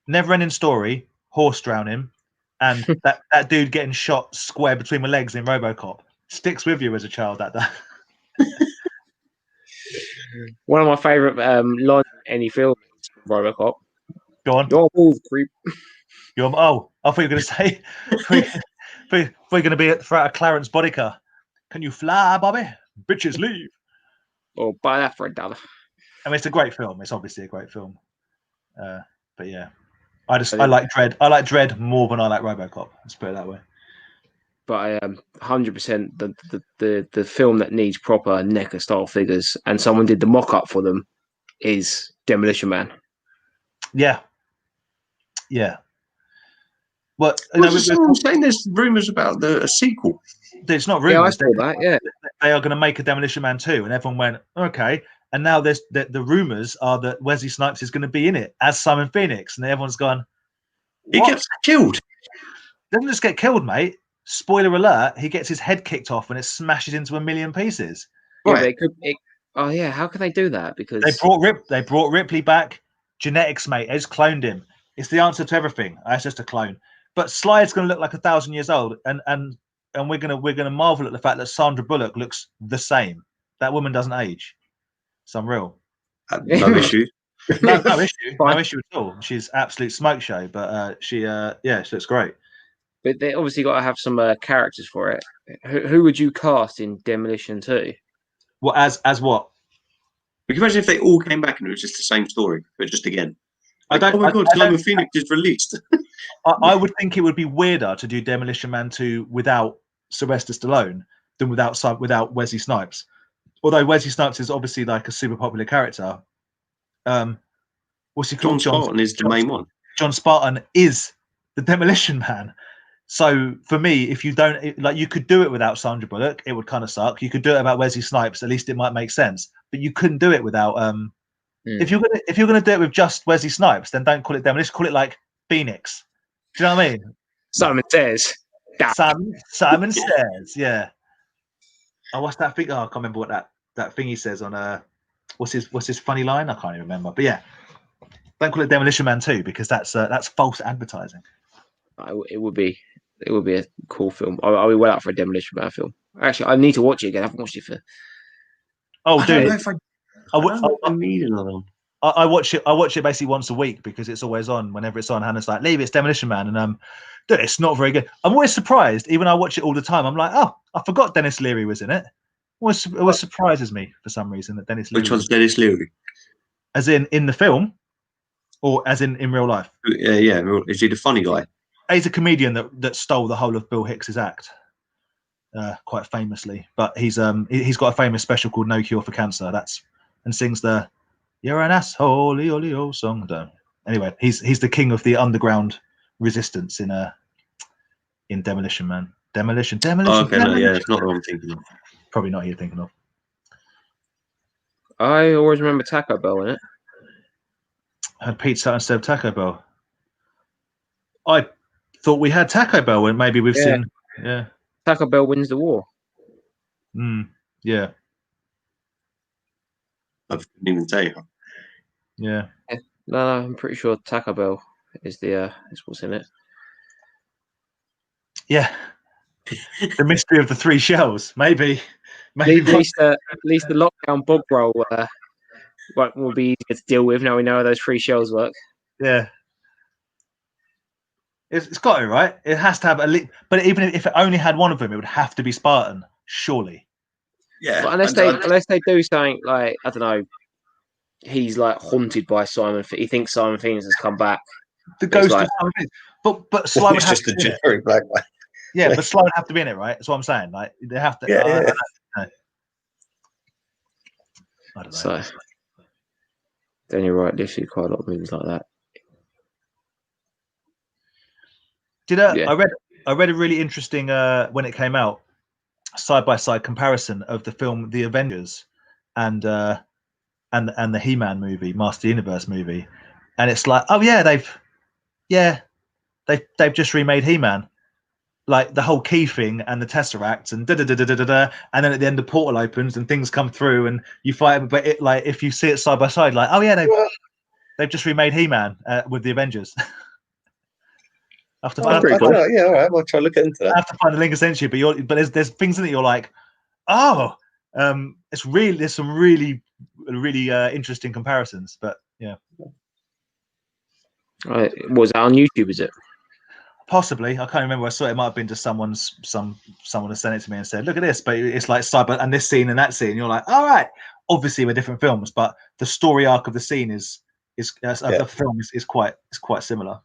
Never ending story, horse drowning, and that dude getting shot square between the legs in RoboCop sticks with you as a child. That one of my favourite lines in any film is RoboCop. Go on. Your move, creep. I thought you were going to say, we're going to be throughout a Clarence body car. Can you fly, Bobby? Bitches leave. Or buy that for $1. I mean, it's a great film. It's obviously a great film. But yeah, I like Dredd. I like Dredd more than I like RoboCop. Let's put it that way. But I am 100% the film that needs proper NECA style figures, and someone did the mock up for them, is Demolition Man. Yeah. Well, someone saying there's rumours about a sequel. It's not rumours. Yeah, they are going to make a Demolition Man 2, and everyone went okay. And now there's the rumours are that Wesley Snipes is going to be in it as Simon Phoenix, and everyone's gone. He gets killed. Doesn't just get killed, mate. Spoiler alert: he gets his head kicked off and it smashes into a million pieces. Right. Yeah, how can they do that? Because they brought Ripley back. Genetics, mate. They just cloned him. It's the answer to everything. It's just a clone. But Slide's going to look like 1,000 years old, and we're gonna marvel at the fact that Sandra Bullock looks the same. That woman doesn't age. It's unreal. No issue. No issue. No issue at all. She's absolute smoke show, but she looks great. But they obviously got to have some characters for it. Who would you cast in Demolition 2? Well, as what? Can you imagine if they all came back and it was just the same story, but just again? Oh my God, Simon Phoenix is released. I would think it would be weirder to do Demolition Man 2 without Sylvester Stallone than without Wesley Snipes. Although Wesley Snipes is obviously like a super popular character. What's he called? John Spartan is the main one. John Spartan is the Demolition Man. So for me, if you don't you could do it without Sandra Bullock, it would kind of suck. You could do it about Wesley Snipes, at least it might make sense. But you couldn't do it without if you're gonna do it with just Wesley Snipes, then don't call it Demolition, call it like Phoenix. Do you know what I mean? Simon Says. Simon Says, yeah. Oh, what's that thing? Oh, I can't remember what that thing he says on what's his funny line? I can't even remember. But yeah, don't call it Demolition Man 2 because that's false advertising. It would be a cool film. I'll be well up for a Demolition Man film. Actually, I need to watch it again. I haven't watched it for. Oh, I don't dude, know if I need another one. I watch it basically once a week because it's always on. Whenever it's on, Hannah's like, "Leave it's Demolition Man," and dude, it's not very good. I'm always surprised, even though I watch it all the time. I'm like, oh, I forgot Dennis Leary was in it. It always surprises me for some reason that Dennis Leary. Which one's Dennis Leary? As in the film, or as in real life? Yeah. Is he the funny guy? He's a comedian that stole the whole of Bill Hicks's act, quite famously. But he's got a famous special called "No Cure for Cancer." And sings the "You're an asshole, Leo song." Anyway, he's the king of the underground resistance in Demolition Man. Demolition. Oh, okay, Demolition. no, yeah, it's not the one I'm thinking of. Probably not who you're thinking of. I always remember Taco Bell in it. Had Pizza Hut instead of Taco Bell. I thought we had Taco Bell, and maybe we've seen. Yeah. Taco Bell wins the war. Yeah. I couldn't even tell you. Yeah. No, I'm pretty sure Taco Bell is what's in it. Yeah. The mystery of the 3 shells. Maybe. At least the lockdown bog roll will be easier to deal with now we know how those 3 shells work. Yeah. It's got it, right? It has to have but even if it only had one of them, it would have to be Spartan, surely. Yeah. But unless they do something like, I don't know, he's like haunted by Simon. He thinks Simon Phoenix has come back. The ghost of Simon Phoenix. But Sly would have just a generic black guy. Yeah, but Sly would have to be in it, right? That's what I'm saying. Like they have to. Yeah. I don't know. So then you're right. Literally, quite a lot of movies like that. I read a really interesting when it came out, side-by-side comparison of the film The Avengers and the He-Man movie, Master Universe movie, and it's like, oh yeah, they've just remade He-Man, like the whole key thing and the Tesseract and and then at the end the portal opens and things come through and you fight, but it, like if you see it side by side, like, oh yeah, they've just remade He-Man with the Avengers. Yeah, all right. I'll try to look into that. I have to find the link and send you, but there's things in it you're like, oh, there's some really interesting comparisons. But yeah, was that on YouTube? Is it? Possibly. I can't remember. I saw it might have been just someone has sent it to me and said, look at this, but it's like cyber and this scene and that scene. You're like, all right, obviously we're different films, but the story arc of the scene the film is quite similar.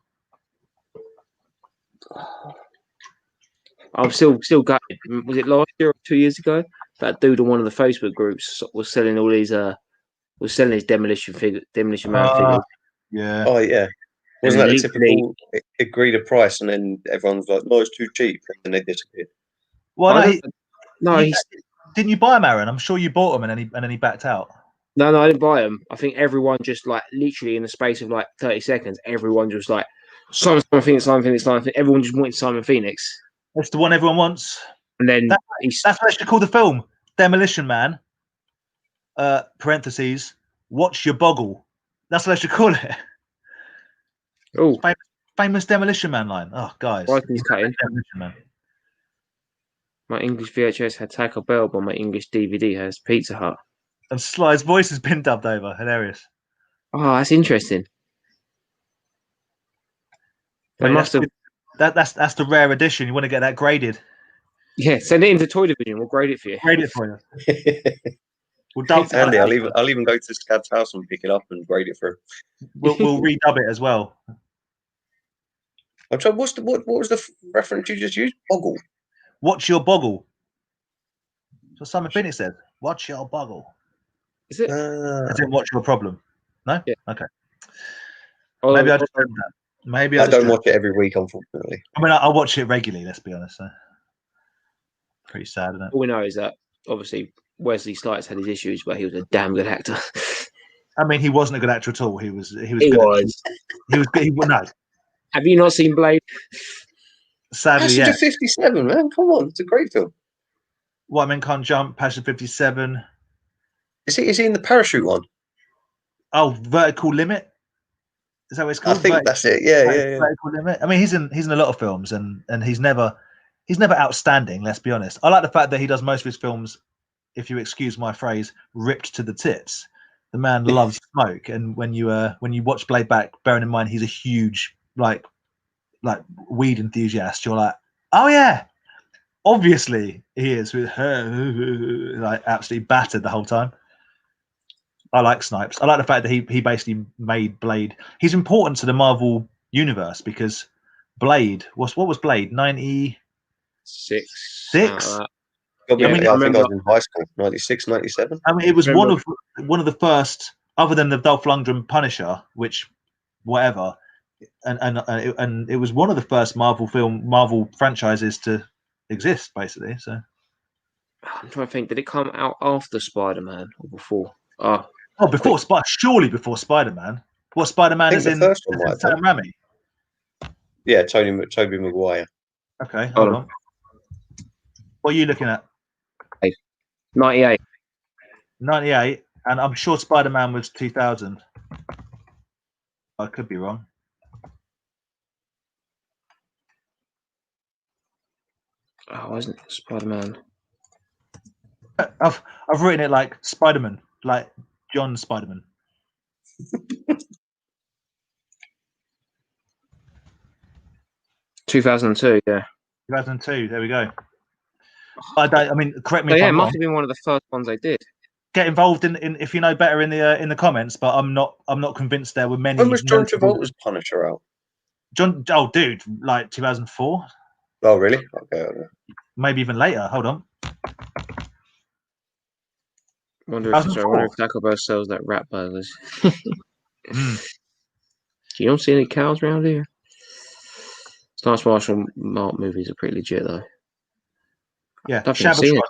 I'm still gutted. Was it last year or 2 years ago? That dude on one of the Facebook groups was selling all these his Demolition Man figures. Yeah. Oh yeah. Wasn't that a typical agreed a price and then everyone's like, no, it's too cheap, and then they disappeared? Well, didn't you buy them, Aaron? I'm sure you bought them and then he backed out. No, I didn't buy them. I think everyone just like literally in the space of like 30 seconds, everyone just like Simon Phoenix. Everyone just wanted Simon Phoenix. That's the one everyone wants. And then that's what I should call the film, Demolition Man. Parentheses. Watch your boggle. That's what I should call it. Oh, famous Demolition Man line. Oh, guys. Demolition Man. My English VHS had Taco Bell, but my English DVD has Pizza Hut. And Sly's voice has been dubbed over. Hilarious. Oh, that's interesting. They must have. That's the rare edition. You want to get that graded? Yeah, send it into Toy Division. We'll grade it for you. Grade it for you. We'll dub Andy, I'll even go to Scad's house and pick it up and grade it for him. We'll redub it as well. I'm trying. What was the reference you just used? Boggle. Watch your boggle. So Simon Phoenix said, "Watch your boggle." Is it? As in, watch your problem. No. Yeah. Okay. Oh, Maybe I just don't that. Maybe I don't watch it every week, unfortunately. I mean, I watch it regularly. Let's be honest. Pretty sad, isn't it? All we know is that obviously Wesley Snipes had his issues, but he was a damn good actor. I mean, he wasn't a good actor at all. He was. He was. No. Have you not seen Blade? Sadly, Passenger 57, man. Come on, it's a great film. White Men Can't Jump, Passion 57. Is he in the parachute one? Oh, Vertical Limit. Is that what it's I called? think that's it. Yeah. Vertical Limit. I mean, he's in a lot of films, and he's never outstanding. Let's be honest. I like the fact that he does most of his films, if you excuse my phrase, ripped to the tits. The man loves smoke, and when you watch Blade back, bearing in mind he's a huge like weed enthusiast, you're like, oh yeah, obviously he is with her, like absolutely battered the whole time. I like Snipes. I like the fact that he basically made Blade. He's important to the Marvel universe because Blade what was Blade 96? Six. I Yeah, mean, I I think I remember. was in high school, 96, 97. I mean, it was Remember- one of the first, other than the Dolph Lundgren Punisher, which whatever, and it was one of the first Marvel franchises to exist, basically. So I'm trying to think. Did it come out after Spider-Man or before? surely before Spider-Man. What Spider-Man is the in? first one might have Sam Raimi. Yeah, Tobey Maguire. Okay, hold on. What are you looking at? 98. 98, and I'm sure Spider-Man was 2000. I could be wrong. Oh, wasn't it Spider-Man? I've written it like Spider-Man, like John Spider-Man. Two 2002. Yeah. 2002. There we go. I mean, correct me So if yeah, it I'm must wrong. have been one of the first ones they did. Get involved in if you know better in the comments, but I'm not convinced there were many. When was John Travolta's Punisher out? Oh, dude, like 2004, Oh, really? Okay. maybe even later. Hold on. Wonder 2004. if Taco Bell sells that rat burgers. Mm. You don't see any cows around here. Stars Martial Mark movies are pretty legit though. Yeah, I've never seen it.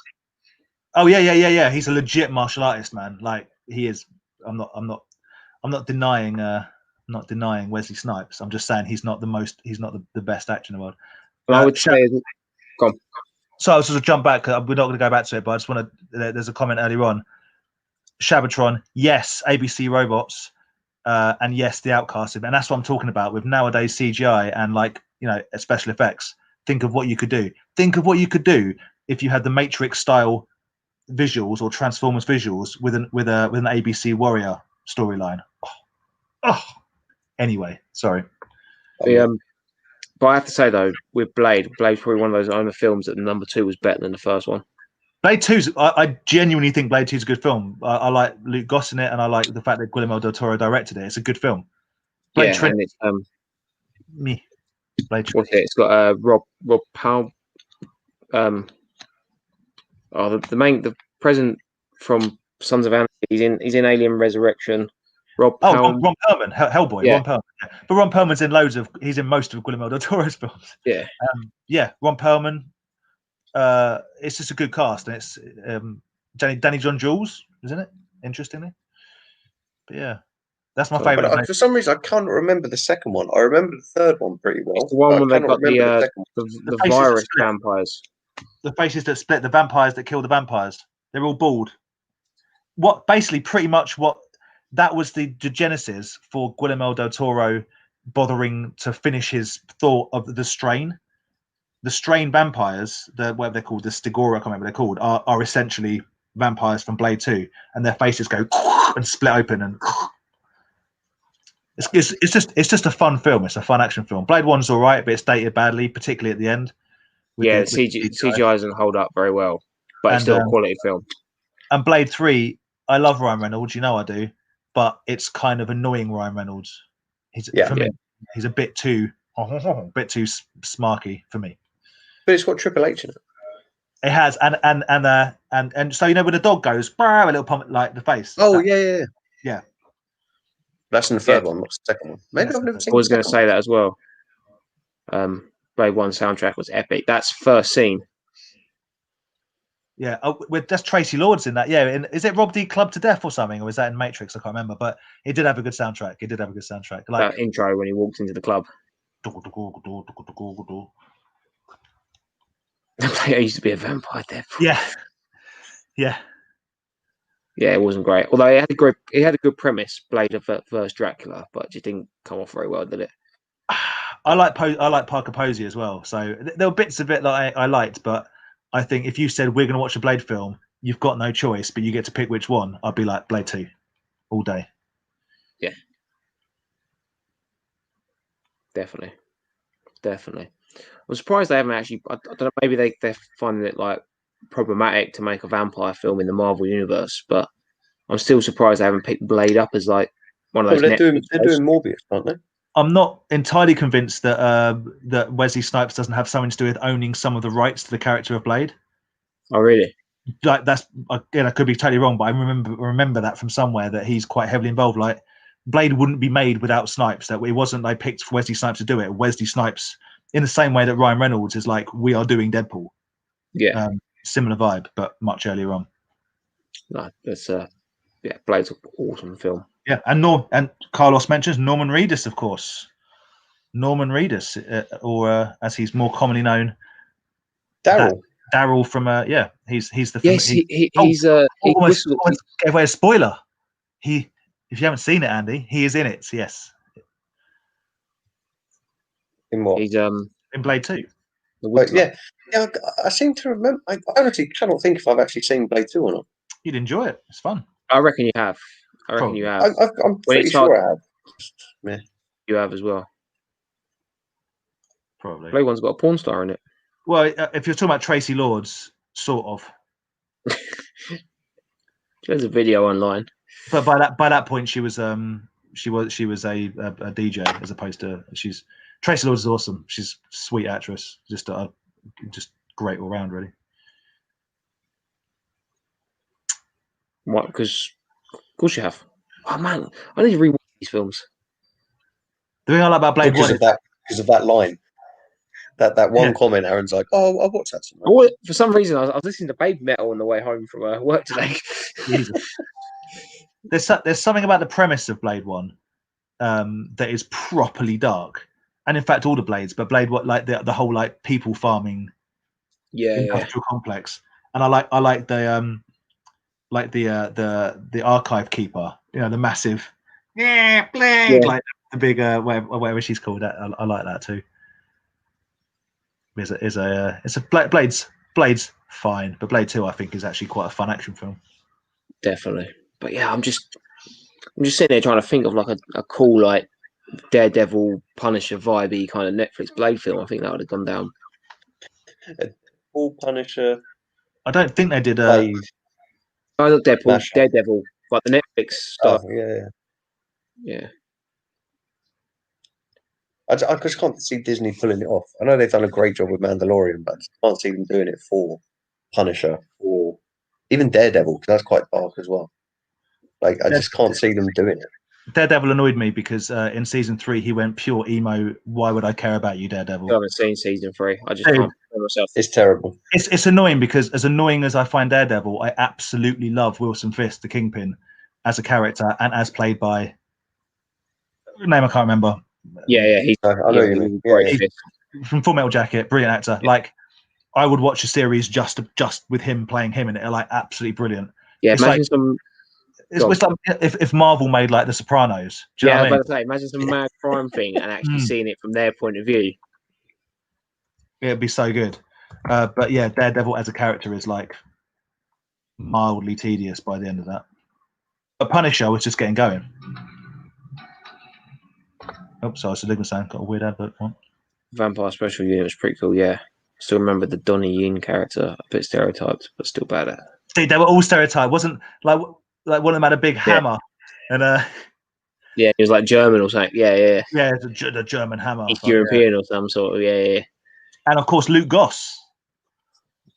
Oh yeah. He's a legit martial artist, man. Like he is. I'm not denying. Not denying Wesley Snipes. I'm just saying he's not the best actor in the world. Well, I would say, go on. So I was going to jump back. We're not going to go back to it, but I just want to. There's a comment earlier on. Shabatron, yes, ABC robots, and yes, the Outcasted, and that's what I'm talking about with nowadays CGI and special effects. Think of what you could do. Think of what you could do if you had the Matrix style visuals or Transformers visuals with an ABC Warrior storyline. Oh. Anyway, sorry. But I have to say though, with Blade's probably one of those only films that number 2 was better than the first one. Blade 2's, I genuinely think Blade 2's a good film. I like Luke Goss in it, and I like the fact that Guillermo del Toro directed it. It's a good film. Blade and it's me. Blade what's it? It's got Rob Powell. The president from Sons of Anarchy. He's in Alien Resurrection. Rob Powell. Ron Perlman, Hellboy. Yeah. Ron Perlman. Yeah. But Ron Perlman's he's in most of Guillermo del Toro's films. Yeah. Ron Perlman. It's just a good cast, and it's Danny John Jules, isn't it? Interestingly, but yeah, that's my favorite. For some reason, I can't remember the second one. I remember the third one pretty well. It's the one when they got the virus vampires. The faces that split, the vampires that kill the vampires. They're all bald. What basically, pretty much that was the genesis for Guillermo del Toro bothering to finish his thought of the strain. The strain vampires, whatever they're called, the Stigora, I can't remember what they're called, are essentially vampires from Blade 2, and their faces go and split open, and it's just a fun film. It's a fun action film. Blade 1's all right, but it's dated badly, particularly at the end. Yeah, CGI doesn't hold up very well, but it's still a quality film. And Blade 3, I love Ryan Reynolds, you know I do, but it's kind of annoying Ryan Reynolds. He's a bit too smarky for me. But it's got Triple H in it. It has, and so when the dog goes, a little pump like the face. Oh yeah. That's in the third one, not the second one. Maybe I've never seen. I was going to say that as well. Blade 1 soundtrack was epic. That's first scene. Yeah, that's Tracy Lords in that. Yeah, is it Rob D Club to Death or something, or is that in Matrix? I can't remember, but it did have a good soundtrack. Like that intro when he walked into the club. I used to be a vampire there. Yeah. Yeah, it wasn't great. Although it had a good premise, Blade versus Dracula, but it just didn't come off very well, did it? I like Parker Posey as well. So there were bits of it that I liked, but I think if you said we're going to watch a Blade film, you've got no choice, but you get to pick which one. I'd be like Blade 2 all day. Yeah, definitely. I'm surprised they haven't actually. I don't know. Maybe they're finding it like problematic to make a vampire film in the Marvel universe, but I'm still surprised they haven't picked Blade up as like one of those. they're doing Morbius, aren't they? I'm not entirely convinced that that Wesley Snipes doesn't have something to do with owning some of the rights to the character of Blade. Oh, really? Like that's again, I could be totally wrong, but I remember that from somewhere that he's quite heavily involved. Like Blade wouldn't be made without Snipes. That it wasn't like picked for Wesley Snipes to do it. Wesley Snipes, in the same way that Ryan Reynolds is like, we are doing Deadpool. Yeah. Similar vibe, but much earlier on. No, that's Blade's an awesome film. Yeah, and Carlos mentions Norman Reedus, of course. Norman Reedus, or as he's more commonly known, Daryl. Daryl from he's the yes he almost gave away a spoiler. If you haven't seen it, Andy, he is in it. Yes. In what? He's in Blade 2. Yeah, I seem to remember. I honestly cannot think if I've actually seen Blade 2 or not. You'd enjoy it. It's fun. I reckon you have. Probably. You have. I'm pretty sure I have. Yeah. You have as well. Probably. Blade one's got a porn star in it. Well, if you're talking about Tracy Lords, sort of. There's a video online. But by that point, she was a DJ as opposed to Tracy Lords is awesome. She's a sweet actress, just great all round, really. What? Because of course you have. Oh man, I need to rewatch these films. The thing I like about Blade because of that line. That one comment, Aaron's like, "Oh, I watched that." For some reason, I was listening to Babe Metal on the way home from work today. There's something about the premise of Blade 1 that is properly dark, and in fact, all the Blades, but Blade like the whole like people farming, industrial complex, and I like the the archive keeper, the massive, Blade, like the big whatever she's called. I like that too. It's a Blade's fine, but Blade 2 I think is actually quite a fun action film. Definitely, but yeah, I'm just sitting there trying to think of like a cool like Daredevil, Punisher vibey kind of Netflix Blade film. I think that would have gone down. All Punisher. I don't think they did. Blade. I look Daredevil, like the Netflix stuff. Oh, yeah. I just can't see Disney pulling it off. I know they've done a great job with Mandalorian, but I just can't see them doing it for Punisher or even Daredevil, because that's quite dark as well. Like, I just can't see them doing it. Daredevil annoyed me because in season 3 he went pure emo. Why would I care about you, Daredevil? I haven't seen season 3. I just can't feel myself. It's terrible. It's annoying because as annoying as I find Daredevil, I absolutely love Wilson Fisk, the Kingpin, as a character and as played by name I can't remember. Yeah, he's great. From Full Metal Jacket, brilliant actor. Like, I would watch a series just with him playing him in it. Like, absolutely brilliant. Yeah, it's imagine like, it's like if Marvel made like The Sopranos. Do you know what I mean? Say, imagine some mad crime thing and actually seeing it from their point of view. It'd be so good. But yeah, Daredevil as a character is like mildly tedious by the end of that. But Punisher was just getting going. Oh, sorry, Ligma saying got a weird advert. What? Vampire Special Unit was pretty cool, yeah. Still remember the Donnie Yen character, a bit stereotyped, but still bad at it. Dude, they were all stereotyped. Wasn't like one of them had a big hammer and yeah, he was like German or something. Yeah, the German hammer. He's European or some sort of yeah. And of course, Luke Goss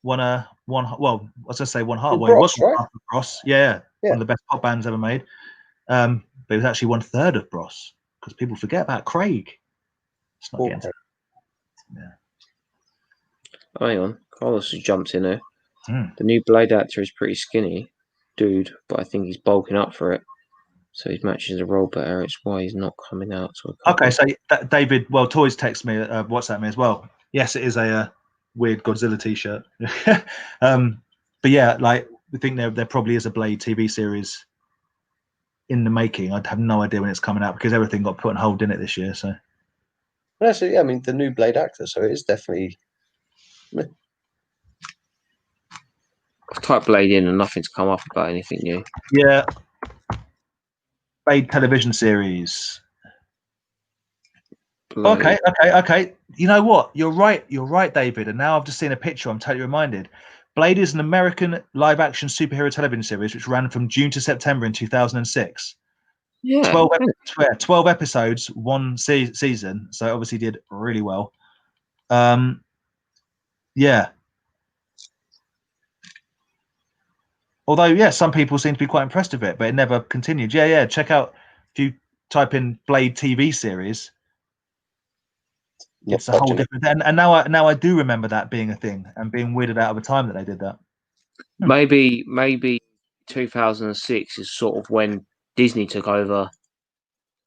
won one. Well, I was gonna say one heart. Well, Bros, right? Bros. Yeah, one of the best pop bands ever made. But it was actually 1/3 of Bros because people forget about Craig. It's not getting. Yeah. Oh, hang on, Carlos has jumped in there. The new Blade actor is pretty skinny, dude, but I think he's bulking up for it. So he's matching the role better. It's why he's not coming out. Okay, so David, Toys texted me, WhatsApp me as well. Yes, it is a weird Godzilla t-shirt. But yeah, like think there probably is a Blade TV series in the making. I'd have no idea when it's coming out because everything got put on hold, didn't it, this year? So Well, so, yeah, I mean, the new Blade actor, so it is definitely. I've typed Blade in and nothing's come up about anything new. yeah, Blade television series. Blade. Okay. You know what? You're right, David. And now I've just seen a picture. I'm totally reminded. Blade is an American live-action superhero television series which ran from June to September in 2006. Yeah. 12 episodes, one season. So it obviously did really well. Yeah. Although, yeah, some people seem to be quite impressed with it, but it never continued. Yeah. Check out, if you type in Blade TV series, it's a whole different. And now I do remember that being a thing and being weirded out of the time that they did that. Maybe 2006 is sort of when Disney took over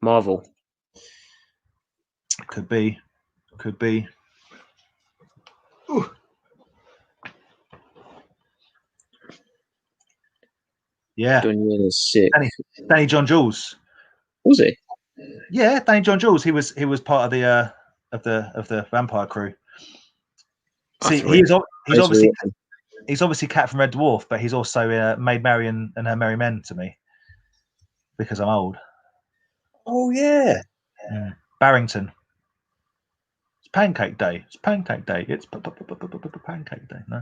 Marvel. Could be. Ooh. Yeah. Danny John Jules. Was he? Yeah, Danny John Jules. He was part of the vampire crew. See, he's obviously Cat from Red Dwarf, but he's also Maid Marian and Her Merry Men to me because I'm old. Oh yeah. Barrington. It's Pancake Day. It's Pancake Day. Pancake Day. No,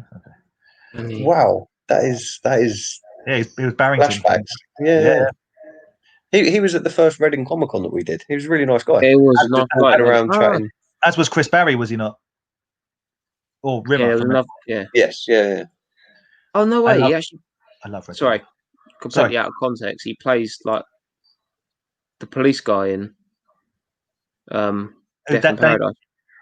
okay. Wow, that is. Yeah, he was Barrington. Flashbacks. Yeah. He was at the first Reading Comic Con that we did. He was a really nice guy. He was a nice guy. Around chatting. As was Chris Barry, was he not? Or Rimmer? Yeah. Yes. Yeah. Oh no way! He actually. I love Red. Sorry, completely out of context. He plays like the police guy in Death in Paradise.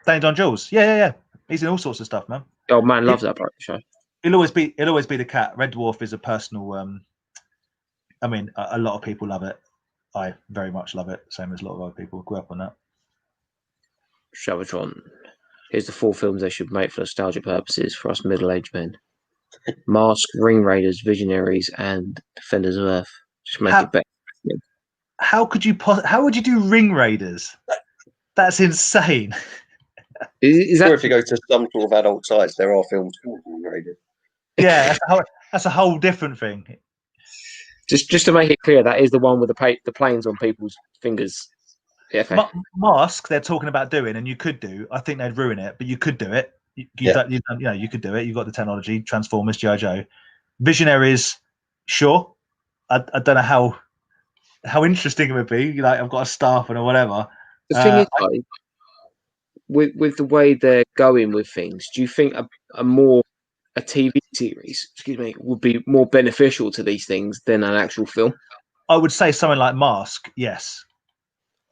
Danny John Jules. Yeah. He's in all sorts of stuff, man. Oh man, loves that show. It'll always be the Cat. Red Dwarf is a personal. I mean, a lot of people love it. I very much love it. Same as a lot of other people grew up on that. Shavatron. Here's the 4 films they should make for nostalgia purposes for us middle-aged men: Mask, Ring Raiders, Visionaries, and Defenders of Earth. Just make it better. How would you do Ring Raiders? That's insane. Is that? Or if you go to some sort of adult sites, there are films called Ring Raiders. Yeah, that's a whole different thing. Just to make it clear, that is the one with the planes on people's fingers. Yeah, okay. Mask, they're talking about doing, and you could do. I think they'd ruin it, but you could do it. You could do it. You've got the technology. Transformers, G.I. Joe, Visionaries. Sure, I don't know how interesting it would be. Like, I've got a staff or whatever. The thing is, like, with the way they're going with things, do you think a TV series, would be more beneficial to these things than an actual film? I would say something like Mask, yes.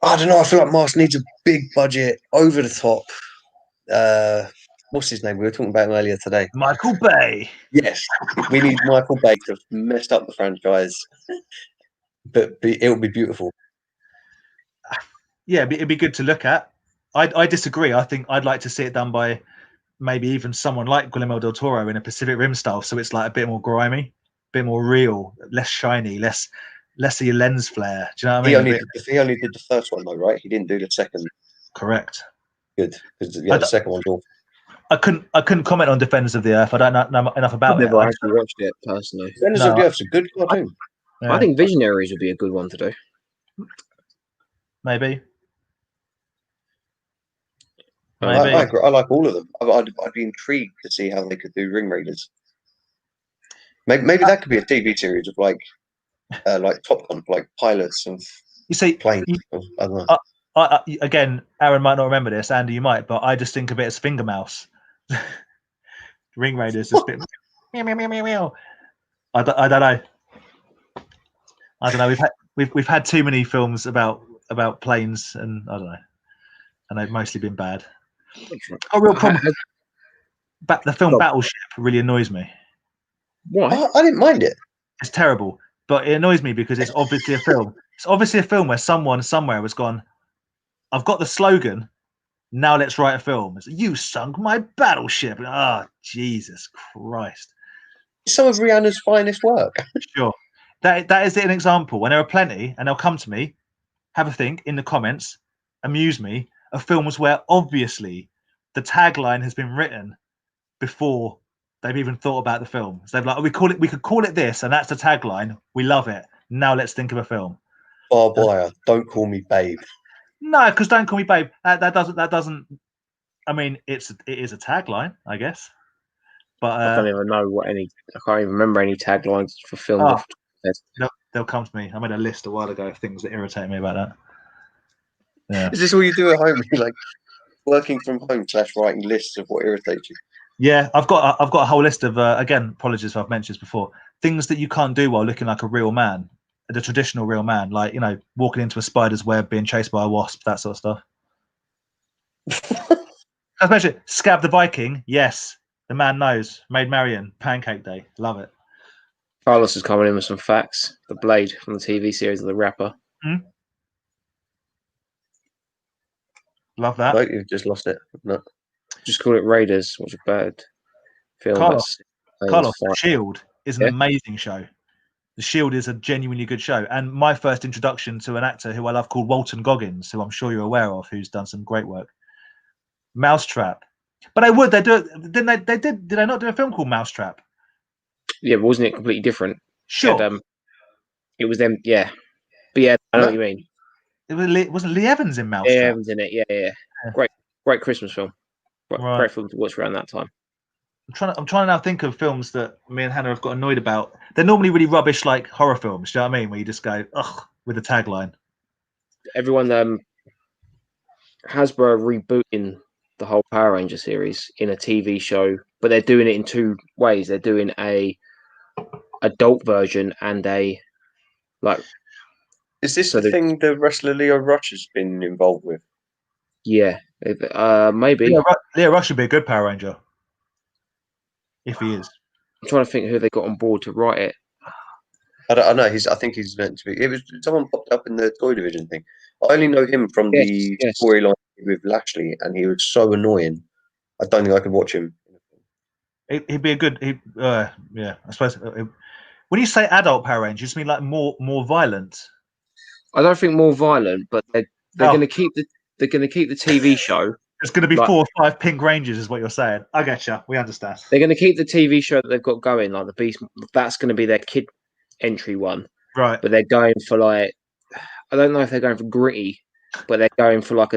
I don't know. I feel like Mask needs a big budget, over the top. What's his name? We were talking about him earlier today. Michael Bay. Yes, we need Michael Bay to have messed up the franchise, but it'll be beautiful. Yeah, it'd be good to look at. I disagree. I think I'd like to see it done by maybe even someone like Guillermo del Toro in a Pacific Rim style, so it's like a bit more grimy, a bit more real, less shiny, less of your lens flare. Do you know what I mean? He only did the first one though, right? He didn't do the second. Correct. Good, because the second one's awful. I couldn't comment on Defenders of the Earth. I don't know enough about it. I've never actually watched it personally. Defenders of the Earth's a good cartoon. I think Visionaries would be a good one to do. Maybe. I like all of them. I'd be intrigued to see how they could do Ring Raiders. Maybe that could be a TV series of like Top Gun, like pilots of planes. I don't know. Again, Aaron might not remember this. Andy, you might, but I just think of it as Finger Mouse. Ring Raiders is a bit meow meow meow meow meow. I don't know. I don't know. We've had too many films about planes, and I don't know, and they've mostly been bad. A real problem. The film Battleship really annoys me. Why? I didn't mind it. It's terrible, but it annoys me because it's obviously a film. It's obviously a film where someone somewhere has gone, I've got the slogan, now let's write a film. It's, you sunk my battleship. Ah, Jesus Christ. some of Rihanna's finest work. Sure. That is an example. When there are plenty, and they'll come to me, have a think in the comments, amuse me, of films where obviously the tagline has been written before they've even thought about the film. So they've like, we could call it this, and that's the tagline. We love it. Now let's think of a film. Barbed wire. Don't call me babe. No, because Don't Call Me Babe. That doesn't. I mean, it is a tagline, I guess. But I don't even know what any. I can't even remember any taglines for films. Oh. off the top of my head. they'll come to me. I made a list a while ago of things that irritate me about that. Yeah. Is this all you do at home? You like working from home / writing lists of what irritates you? Yeah, I've got a whole list of again, apologies if I've mentioned this before, things that you can't do while looking like a real man, the traditional real man, like, you know, walking into a spider's web, being chased by a wasp, that sort of stuff. Especially Scab the Viking. Yes, the man knows. Maid Marian, Pancake Day, love it. Carlos is coming in with some facts. The Blade from the TV series of The Rapper. Love that. No, you've just lost it. No. Just call it Raiders, which is a bad film. Carlos, The fine. Shield is an amazing show. The Shield is a genuinely good show. And my first introduction to an actor who I love called Walton Goggins, who I'm sure you're aware of, who's done some great work. Mousetrap. But they do it, didn't they? Did they not do a film called Mousetrap? Yeah, but wasn't it completely different? Sure. It was them, yeah. But yeah, I know what you mean. Wasn't Lee Evans in Mousetrap? Yeah, Evans in it, yeah. Great Christmas film. Great film to watch around that time. I'm trying to now think of films that me and Hannah have got annoyed about. They're normally really rubbish, like horror films. Do you know what I mean? Where you just go, ugh, with a tagline. Everyone, Hasbro rebooting the whole Power Ranger series in a TV show, but they're doing it in two ways. They're doing a adult version and a like. Is this the thing the wrestler Leo Rush has been involved with? Yeah, maybe. Leo Rush would be a good Power Ranger. If he is. I'm trying to think who they got on board to write it. I know. I think he's meant to be. It was someone popped up in the Toy Division thing. I only know him from the storyline with Lashley, and he was so annoying. I don't think I could watch him. He'd be a good. Yeah, I suppose. When you say adult Power Rangers, you just mean like more violent. I don't think more violent, but they're going to keep the TV show. There's going to be 4 or 5 Pink Rangers, is what you're saying. I get you. We understand. They're going to keep the TV show that they've got going, like the Beast. That's going to be their kid entry one, right? But they're going for like, I don't know if they're going for gritty, but they're going for like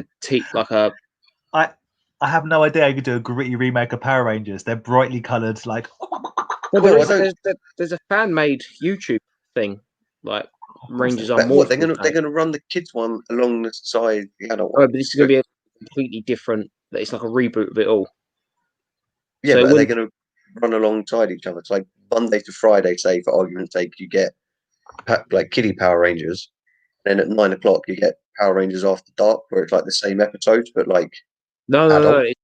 I have no idea you could do a gritty remake of Power Rangers. They're brightly coloured, like. Well, there's a fan made YouTube thing, like Rangers are more. What they're gonna run the kids one alongside the adult one. Oh, but this is gonna be a completely different. It's like a reboot of it all. Yeah, so but they're gonna run alongside each other. It's like Monday to Friday, say for argument's sake, you get like kiddie Power Rangers, and then at 9 o'clock you get Power Rangers After Dark, where it's like the same episodes, but like. No.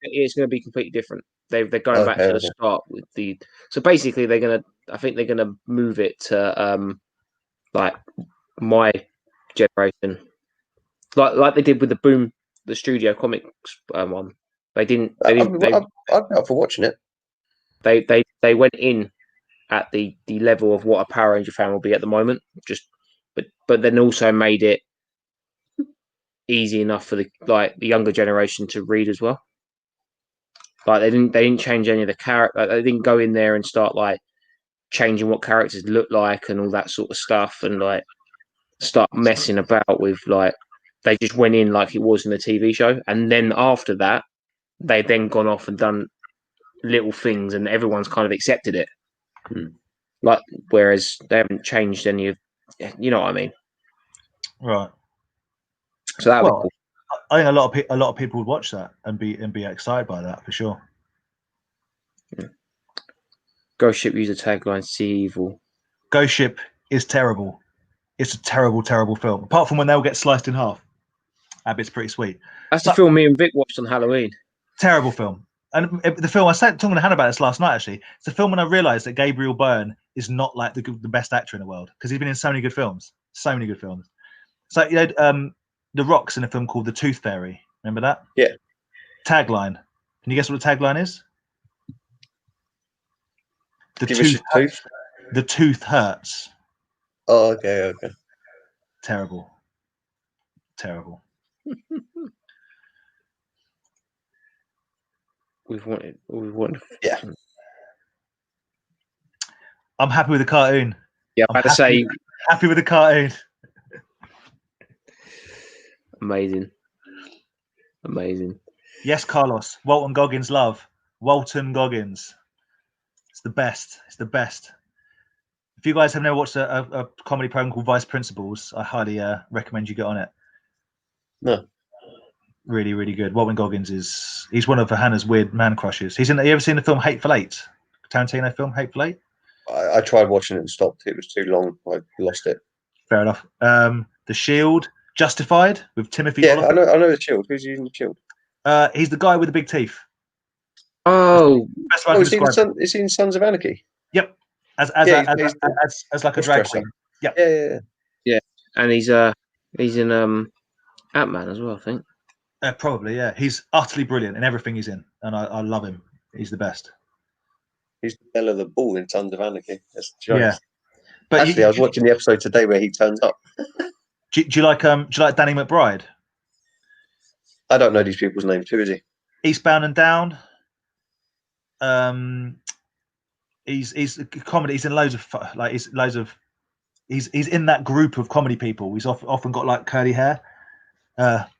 It's going to be completely different. They're going back to the start with the. So basically, I think they're gonna move it to like my generation, like they did with the Studio Comics one. I'd be up for watching it. They went in at the level of what a Power Ranger fan will be at the moment, but then also made it easy enough for the younger generation to read as well. Like they didn't change any of the character. They didn't go in there and start like changing what characters look like and all that sort of stuff, and like start messing about with like. They just went in like it was in the TV show, and then after that, they then gone off and done little things, and everyone's kind of accepted it. Like whereas they haven't changed any of, you know what I mean? Right. So that was cool. I think a lot of people would watch that and be excited by that for sure. Yeah. Ghost Ship used a tagline, "See evil." Ghost Ship is terrible. It's a terrible, terrible film. Apart from when they'll get sliced in half. That bit's pretty sweet. That's the film me and Vic watched on Halloween. Terrible film. And the film, I was talking to Hannah about this last night, actually. It's the film when I realised that Gabriel Byrne is not like the best actor in the world, because he's been in so many good films. So many good films. So, you know, The Rock's in a film called The Tooth Fairy. Remember that? Yeah. Tagline. Can you guess what the tagline is? Give us your tooth. The tooth hurts. Oh, okay. Terrible. We've wanted. Yeah. I'm happy with the cartoon. Yeah, I'm about to say, happy with the cartoon. amazing. Yes, Carlos. Walton Goggins love. Walton Goggins. It's the best. If you guys have never watched a comedy program called Vice Principals, I highly recommend you get on it. No. Really, really good. Walton Goggins he's one of Hannah's weird man crushes. You ever seen the film Hateful Eight? Tarantino film Hateful Eight? I tried watching it and stopped. It was too long. I lost it. Fair enough. The Shield, Justified with Timothy. Yeah, Oliphant. I know the Shield. Who's using the Shield? He's the guy with the big teeth. Oh, Best way I can is he describe is he in Sons of Anarchy? Yep. As like a drag queen. Yep. Yeah. And he's in Ant-Man as well, I think. Probably, yeah. He's utterly brilliant in everything he's in, and I love him. He's the best. He's the bell of the ball in Sons of Anarchy. Yeah. But actually, I was watching the episode today where he turns up. Do you like Danny McBride? I don't know these people's names. Who is he? Eastbound and Down. He's a comedy. He's in loads of he's in that group of comedy people. He's often got like curly hair.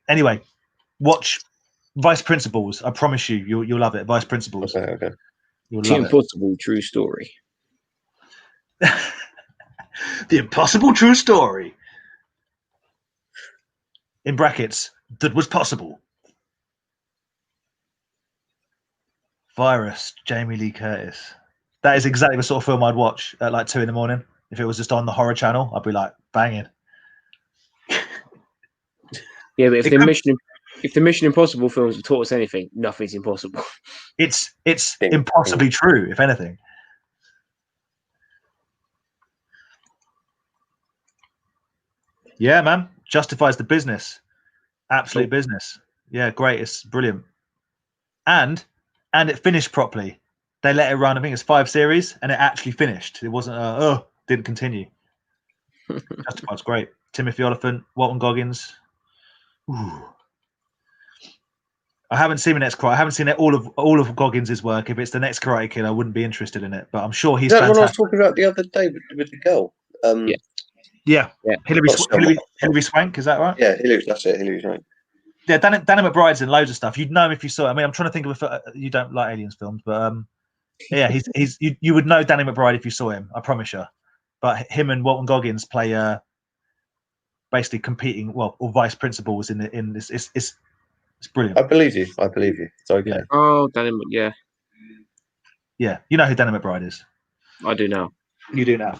Anyway, watch Vice Principals. I promise you'll love it. Vice Principals. Okay. You'll love Impossible True Story. The Impossible True Story. In brackets, that was possible. Virus, Jamie Lee Curtis. That is exactly the sort of film I'd watch at like 2 a.m. If it was just on the horror channel, I'd be like banging. Yeah, but if the Mission Impossible films have taught us anything, nothing's impossible. It's impossibly true, if anything. Yeah, man. Justifies the business. Absolute business. Yeah, great. It's brilliant. And it finished properly. They let it run. I think it's 5 series, and it actually finished. It wasn't didn't continue. Justified's great. Timothy Oliphant, Walton Goggins. Ooh. I haven't seen the next Karate. I haven't seen all of Goggins' work. If it's the next Karate Kid, I wouldn't be interested in it. But I'm sure he's fantastic. What I was talking about the other day with the girl. Yeah. Hilary Swank, is that right? Yeah, that's it. Hilary Swank. Yeah, Danny McBride's in loads of stuff. You'd know him if you saw it. I mean, I'm trying to think of you don't like aliens films, but yeah, you would know Danny McBride if you saw him. I promise you. But him and Walton Goggins play basically competing, or vice principals in this. It's brilliant. I believe you. It's okay. Yeah. Oh, Danny, yeah. Yeah, you know who Danny McBride is. I do now. You do now.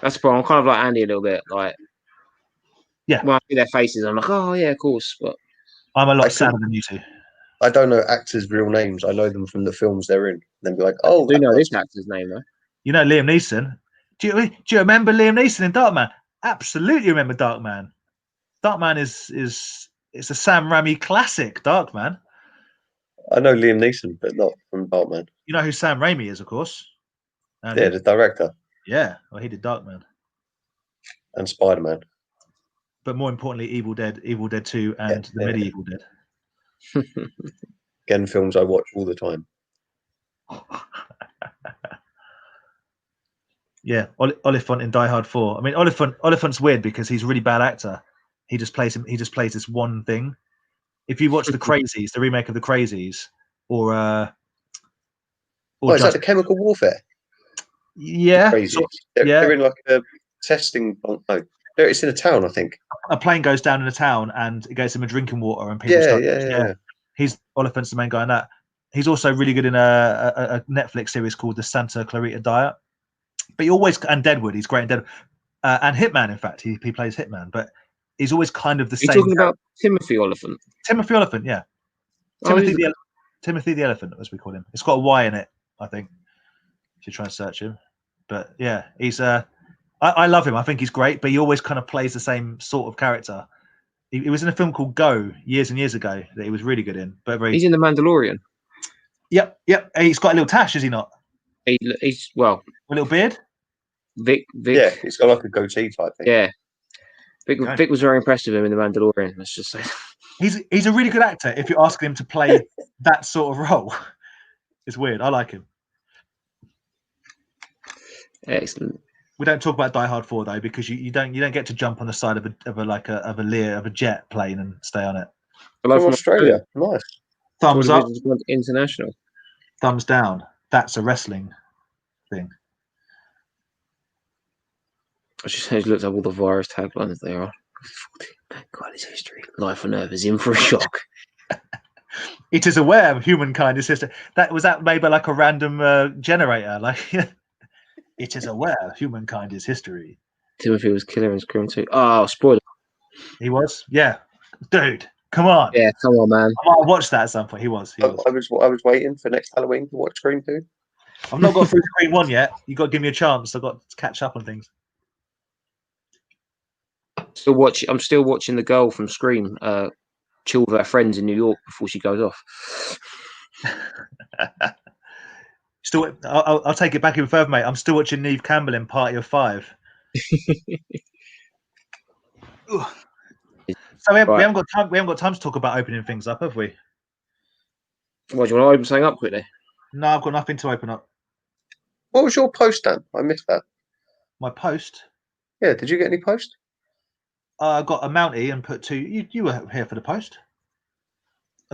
That's the problem. I'm kind of like Andy a little bit. Like, yeah, when I see their faces, I'm like, oh yeah, of course. But I'm a lot sadder than you two. I don't know actors' real names. I know them from the films they're in. Then be like, oh, I do know this actor's name though. You know Liam Neeson. Do you remember Liam Neeson in Darkman? Absolutely remember Darkman. Darkman is it's a Sam Raimi classic. Darkman. I know Liam Neeson, but not from Darkman. You know who Sam Raimi is, of course. Yeah, the director. Yeah, well, he did Darkman and Spider-Man. But more importantly, Evil Dead 2, and the Medieval Dead. Again, films I watch all the time. Yeah, Oliphant in Die Hard 4. I mean, Oliphant's weird because he's a really bad actor. He just plays this one thing. If you watch The Crazies, the remake of The Crazies, or is that the Chemical Warfare? Yeah, they're in like a testing. No, it's in a town, I think. A plane goes down in a town, and it goes to drinking water, and people start. Yeah. He's Oliphant's the main guy in that. He's also really good in a Netflix series called The Santa Clarita Diet. But and Deadwood, he's great in Deadwood, and Hitman. In fact, he plays Hitman, but he's always kind of the same. You're talking about Timothy Oliphant. Timothy Oliphant, yeah. Timothy the Elephant, as we call him. It's got a Y in it, I think. If you try and search him, but yeah, he's I love him. I think he's great, but he always kind of plays the same sort of character. He was in a film called Go years and years ago that he was really good in. But he's in The Mandalorian. Yep. He's got a little tash, is he not? He's well, A little beard. Vic. Yeah, he's got like a goatee type thing. Yeah. Okay. Vic was very impressed with him in The Mandalorian. Let's just say He's a really good actor. If you're asking him to play that sort of role, it's weird. I like him. excellent. We don't talk about Die Hard 4 though, because you don't get to jump on the side of a jet plane and stay on it. Hello From Australia. Nice. Thumbs up, International. thumbs down. That's a wrestling thing. I just looked up all the virus taglines they are. God, it's history. Life on Earth is in for a shock. It is aware of humankind is history. That made by like a random generator. Like it is aware humankind is history. Timothy was killer in Scream 2. Oh, spoiler. He was, yeah, dude. Come on. Yeah, come on, man. I might watch that at some point. He was. I was waiting for next Halloween to watch Scream 2. I've not got through Scream 1 yet. You got to give me a chance. I've got to catch up on things. I'm still watching the girl from Scream chill with her friends in New York before she goes off. Still, I'll take it back even further, mate. I'm still watching Neve Campbell in Party of Five. So we haven't got time. We haven't got time to talk about opening things up, have we? What, do you want to open something up quickly? No, I've got nothing to open up. What was your post, Dan? I missed that. My post. Yeah, did you get any post? I got a Mountie and put two. You were here for the post.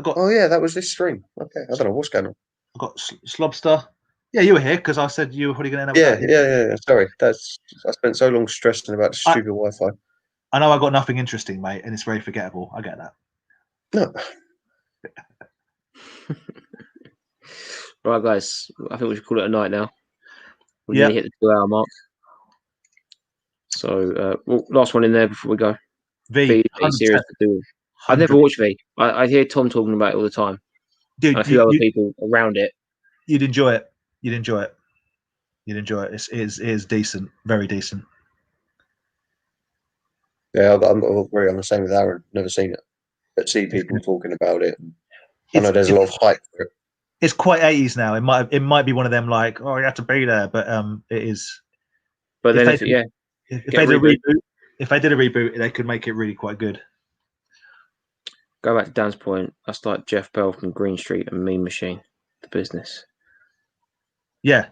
Oh yeah, that was this stream. Okay, I don't know what's going on. I got Slobster. Yeah, you were here because I said you were probably going to end up. Yeah. Sorry, I spent so long stressing about the stupid Wi-Fi. I know I got nothing interesting, mate, and it's very forgettable. I get that. No. Right, guys. I think we should call it a night now. We're Yeah. going to hit the 2-hour mark. So, last one in there before we go. V. Series to do. I've never watched V. I hear Tom talking about it all the time. Dude, and a few other people around it. You'd enjoy it. You'd enjoy it. It is decent. Very decent. Yeah, I'm the same with Aaron. Never seen it, but see people talking about it. I know there's a lot of hype for it. It's quite 80s now. It might be one of them like, oh, you have to be there, but it is. But then if they did a reboot, they could make it really quite good. Go back to Dan's point. That's like Jeff Bell from Green Street and Mean Machine, the business. Yeah,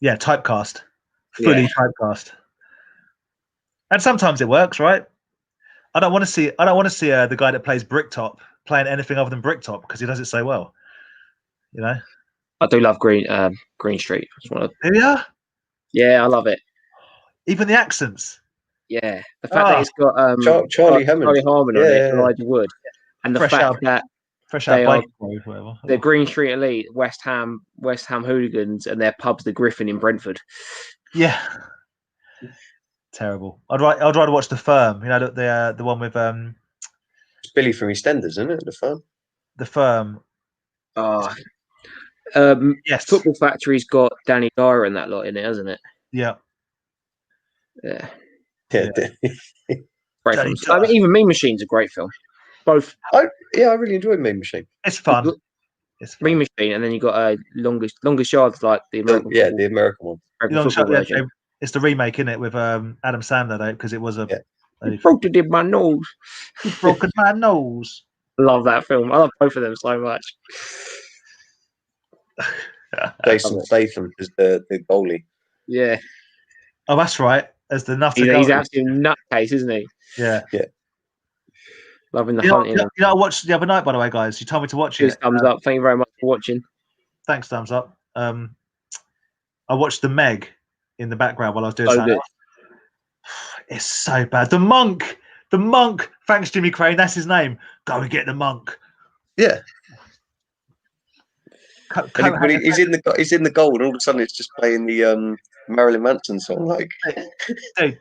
typecast, fully typecast. And sometimes it works, right? I don't want to see the guy that plays Bricktop playing anything other than Bricktop because he does it so well. You know. I do love Green Street. Yeah, I love it. Even the accents. Yeah, the fact that it's got Charlie Harmon on it, Elijah Wood, and the fact that they're Green Street Elite, West Ham hooligans, and their pub's the Griffin in Brentford. Yeah, terrible. I'd rather watch The Firm. You know, the one with It's Billy from EastEnders, isn't it? The Firm. The Firm. Oh, yes. Football Factory's got Danny Dyer and that lot in it, hasn't it? Yeah. Yeah. Great films. I mean, even Mean Machine's a great film. Both. I really enjoyed Mean Machine. It's fun. Mean Machine, and then you got Longest Yards, like the American. The American one. Version. It's the remake, isn't it, with Adam Sandler, though, because it was a. He broke it in my nose. He broke my nose. Love that film. I love both of them so much. Jason Statham is the goalie. Yeah. Oh, that's right. As the nutter. He's actually a nutcase, isn't he? Yeah. Loving the hunting. I watched the other night, by the way, guys. You told me to watch it. Thumbs up. Thank you very much for watching. Thanks, thumbs up. I watched the Meg in the background while I was doing something. It's so bad. The monk. Thanks, Jimmy Crane. That's his name. Go and get the monk. Yeah. He's in the goal, and all of a sudden it's just playing the Marilyn Manson song. Like, dude,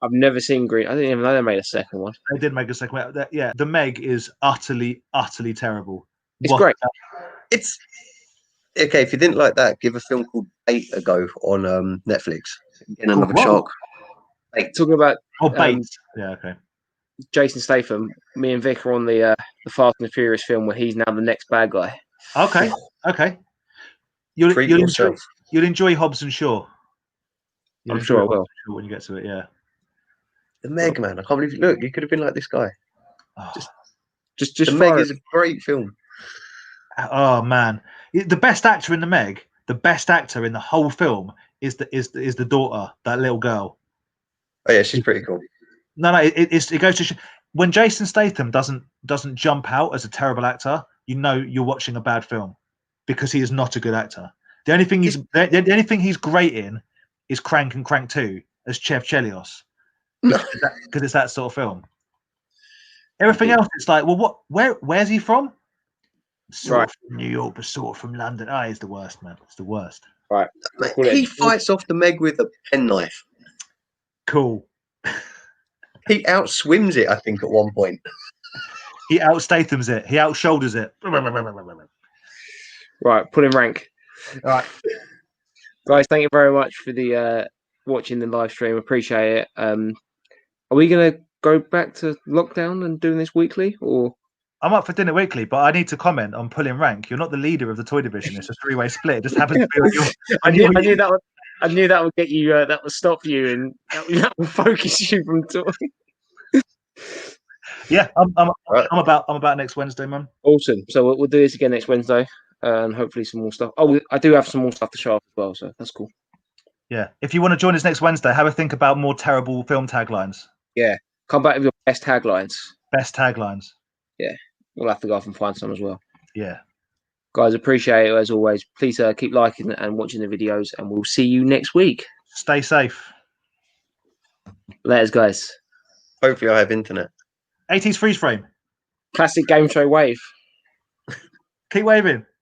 I've never seen Green. I didn't even know they made a second one. They did make a second one. Yeah, the Meg is utterly terrible. It's great. It's okay. If you didn't like that, give a film called Bait a go on Netflix. In another shock. Talking about Bates. Yeah, okay. Jason Statham. Me and Vic are on the Fast and the Furious film where he's now the next bad guy. Okay. You'll You'll enjoy Hobbs and Shaw. You'll I'm sure I enjoy will. Hobbs and Shaw when you get to it. Yeah. The Meg, man. I can't believe. Look, you could have been like this guy. Oh, Just The Meg is a great film. oh man, the best actor in the Meg, the best actor in the whole film is the daughter, that little girl. Oh yeah, she's pretty cool. No, it goes to when Jason Statham doesn't jump out as a terrible actor, you know you're watching a bad film because he is not a good actor. The only thing the only thing he's great in is Crank and Crank 2 as Chev Chelios because it's that sort of film. Everything else, it's like, well, where's he from? Sort of from New York, but sort of from London. Oh, he's the worst, man. It's the worst. Right. He fights off the Meg with a penknife. Cool. He outswims it, I think, at one point. He outstathams it. He outshoulders it. Right, put in rank. All right. Guys, thank you very much for the watching the live stream. Appreciate it. Are we gonna go back to lockdown and doing this weekly, or? I'm up for dinner weekly, but I need to comment on pulling rank. You're not the leader of the toy division. It's a three-way split. It just happens to be on your. I knew that would get you. That would stop you, and that would focus you from toy. Yeah, I'm about next Wednesday, man. Awesome. So we'll do this again next Wednesday, and hopefully some more stuff. Oh, I do have some more stuff to show off as well, so that's cool. Yeah, if you want to join us next Wednesday, have a think about more terrible film taglines. Yeah, come back with your best taglines. Best taglines. Yeah, we'll have to go off and find some as well. Yeah. Guys, appreciate it as always. Please keep liking and watching the videos, and we'll see you next week. Stay safe. Later, guys. Hopefully I have internet. 80s freeze frame. Classic game show wave. Keep waving.